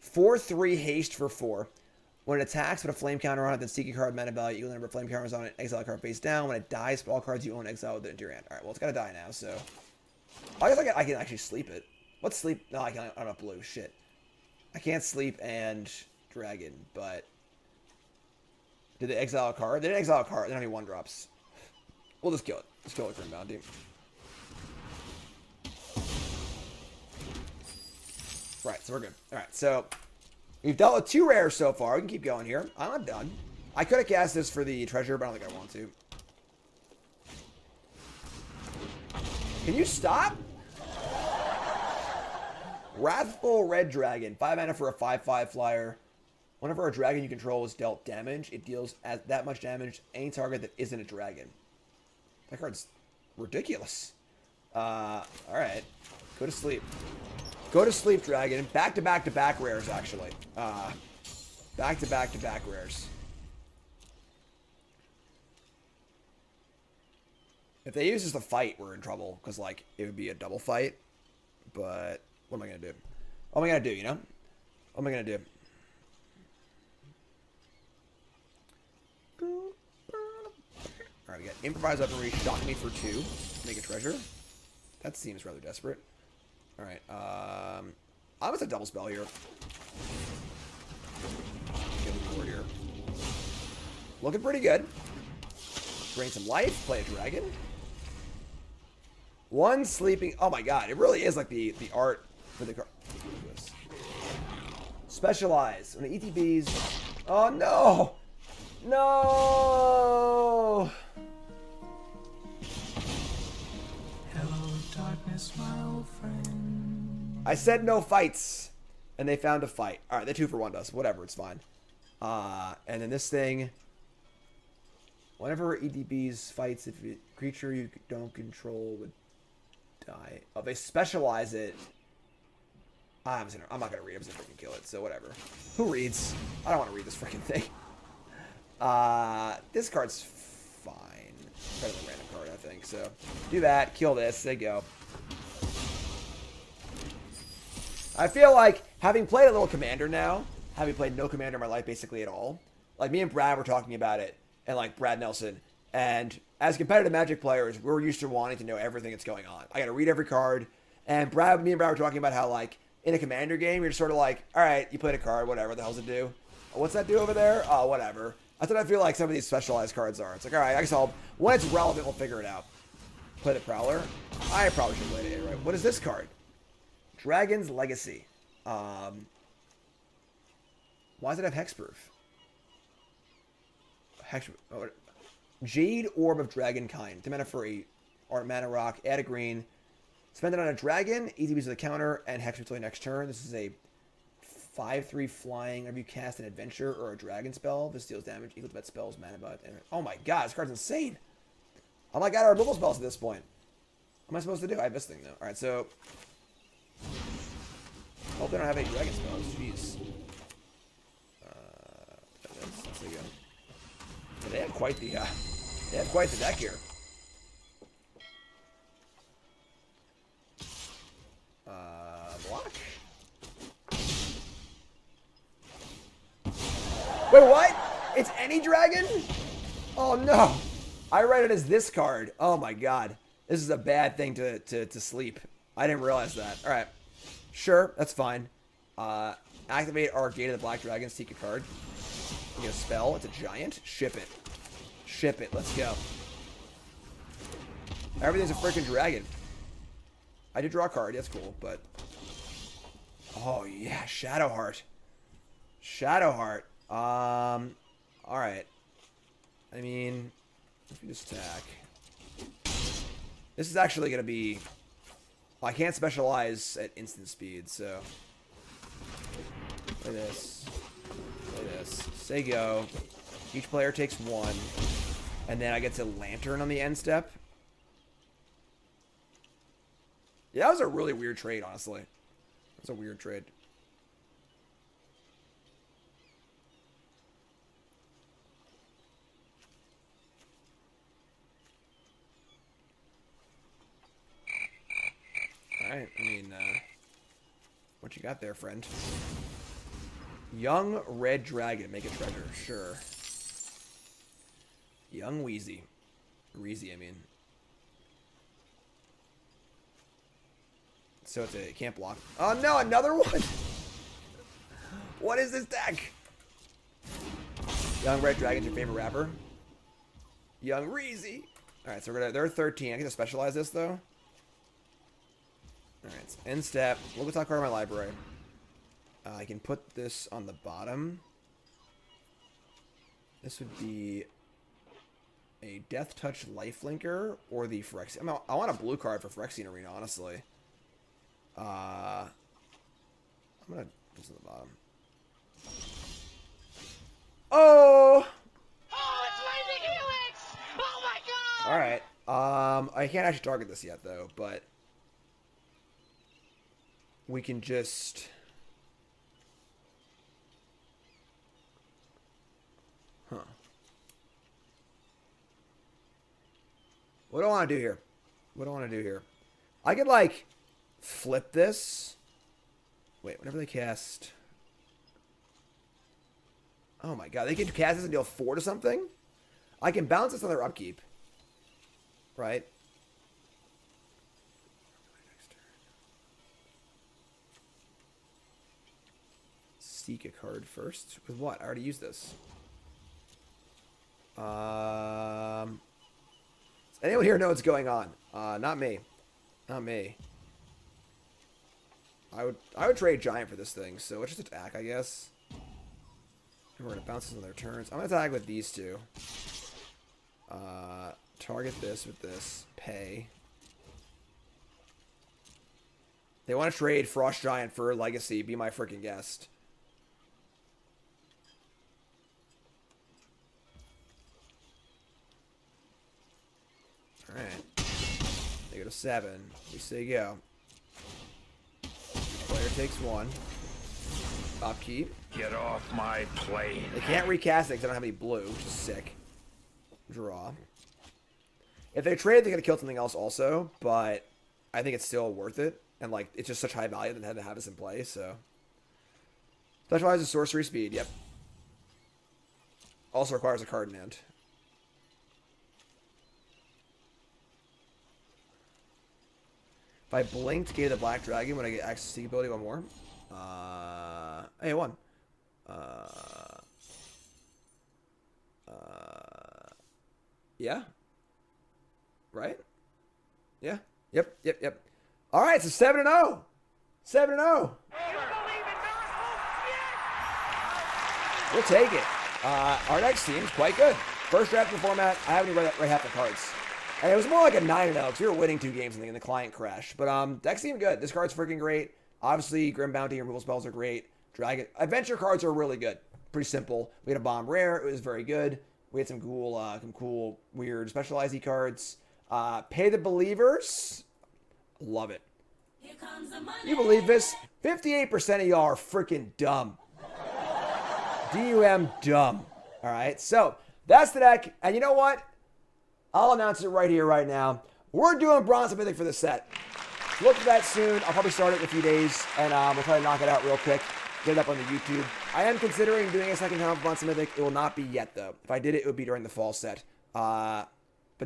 4/3 haste for 4. When it attacks, put a flame counter on it, then seek a card mana value. Equal number of flame counters on it. Exile a card face down. When it dies, all cards you own exile with it into your hand. All right, well, it's gotta die now, so I guess I can actually sleep it. What's sleep? No, I can't. I'm not blue. Shit. I can't sleep and dragon, but did they exile a card? They didn't exile a card. They don't have any 1-drops. We'll just kill it. Let's kill it, Grim Bounty. Right, so we're good. Alright, so We've dealt with 2 rares so far. We can keep going here. I'm not done. I could have cast this for the treasure, but I don't think I want to. Can you stop? Wrathful Red Dragon. 5 mana for a 5/5 flyer. Whenever a dragon you control is dealt damage, it deals that much damage to any target that isn't a dragon. That card's ridiculous. Alright. Go to sleep. Go to sleep, dragon. Back to back to back rares, actually. Back to back to back rares. If they use this to fight, we're in trouble. Because, like, it would be a double fight. But what am I going to do? What am I going to do, you know? What am I going to do? Alright, we got Improvised Weaponry, Shock Me for 2. Make a treasure. That seems rather desperate. Alright, I'm going to double spell here. Get the board here. Looking pretty good. Drain some life, play a dragon. 1 sleeping. Oh my god, it really is like the art for the card. Specialize. When the ETBs. Oh no! No! Hello, darkness, my old friend. I said no fights, and they found a fight. All right, the 2-for-1 does. Whatever, it's fine. And then this thing. Whenever EDBs fights, if a creature you don't control would die. Oh, they specialize it. I'm not gonna read it. I'm just gonna freaking kill it. So whatever. Who reads? I don't want to read this freaking thing. This card's fine. Better than a random card, I think. So do that. Kill this. There you go. I feel like having played a little Commander now, having played no Commander in my life basically at all. Like me and Brad were talking about it, and like Brad Nelson. And as competitive Magic players, we're used to wanting to know everything that's going on. I got to read every card. And me and Brad were talking about how like in a Commander game, you're just sort of like, all right, you played a card, whatever the hell's it do? What's that do over there? Oh, whatever. That's what I feel like some of these specialized cards are. It's like, all right, I guess when it's relevant, we'll figure it out. Play the Prowler. I probably should play it, right? What is this card? Dragon's Legacy. Why does it have Hexproof? Jade Orb of Dragonkind. 2 mana for a art mana rock. Add a green. Spend it on a dragon. ETBs to the counter and Hexproof until next turn. This is a 5/3 flying. Whenever you cast an adventure or a dragon spell, this deals damage equal to that spell's mana buff. Oh my god, this card's insane. I'm like out of removal spells at this point. What am I supposed to do? I have this thing though. Alright, so. Hope they don't have any dragon spells. Jeez. There you go. They have quite the deck here. Block. Wait, what? It's any dragon? Oh no! I read it as this card. Oh my god, this is a bad thing to sleep. I didn't realize that. All right, sure, that's fine. Activate our Gate of the Black Dragon. Seek a card. You get a spell. It's a giant. Ship it. Ship it. Let's go. Everything's a freaking dragon. I did draw a card. That's cool, but... Oh, yeah. Shadowheart. Shadowheart. Alright. I mean... If we just attack... This is actually going to be... Well, I can't specialize at instant speed, so... Play this. Play this. Say go. Each player takes 1. And then I get to Lantern on the end step. Yeah, that was a really weird trade, honestly. That was a weird trade. Alright, I mean, what you got there, friend? Young Red Dragon, make a treasure, sure. Young Wheezy. Reezy, I mean. So it can't block. Oh no, another one! What is this deck? Young Red Dragon's your favorite rapper? Young Reezy. Alright, so they're 13. I get to specialize this though. Alright, end step. Look at top card in my library. I can put this on the bottom. This would be a Death Touch Lifelinker or the Phyrexian. I want a blue card for Phyrexian Arena, honestly. I'm gonna put this on the bottom. Oh! Oh, it's Lightning Helix! Oh my god! Alright. I can't actually target this yet, though, but we can just... Huh. What do I want to do here? What do I want to do here? I could, like, flip this. Wait, whenever they cast... Oh my god, they can cast this and deal 4 to something? I can bounce this on their upkeep. Right? Seek a card first. With what? I already used this. Does anyone here know what's going on? Not me. Not me. I would trade Giant for this thing, so let's just attack, I guess. And we're gonna bounce this on their turns. I'm gonna attack with these two. Target this with this. Pay. They want to trade Frost Giant for Legacy. Be my freaking guest. Alright. They go to 7. We say go. Player takes 1. Upkeep. Get off my plane. They can't recast it because I don't have any blue, which is sick. Draw. If they trade, they're going to kill something else also, but I think it's still worth it. And, like, it's just such high value that they had to have this in play, so. Specializes sorcery speed, yep. Also requires a card in hand. If I blinked, gave the Black Dragon, would I get access to the ability one more? Hey, 1. Yeah. Right? Yeah. Yep. All right, so 7-0. 7-0. We'll take it. Our next team's quite good. First draft of the format. I haven't even read half the cards. And it was more like a 9-0 because we were winning 2 games in the client crash. But deck's even good. This card's freaking great. Obviously, Grim Bounty and removal spells are great. Dragon Adventure cards are really good. Pretty simple. We had a Bomb Rare. It was very good. We had some cool, weird specialized cards. Pay the Believers. Love it. You believe this? 58% of y'all are freaking dumb. DUM dumb. All right, so that's the deck. And you know what? I'll announce it right here, right now. We're doing Bronze To Mythic for the set. Look for that soon. I'll probably start it in a few days, and we'll try to knock it out real quick. Get it up on the YouTube. I am considering doing a second channel for Bronze To Mythic. It will not be yet, though. If I did it, it would be during the fall set. But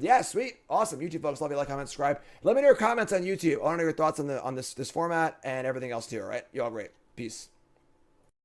yeah, sweet. Awesome. YouTube folks, love you, like, comment, subscribe. Let me know your comments on YouTube. I want to know your thoughts on this format and everything else too, all right? You all great. Peace.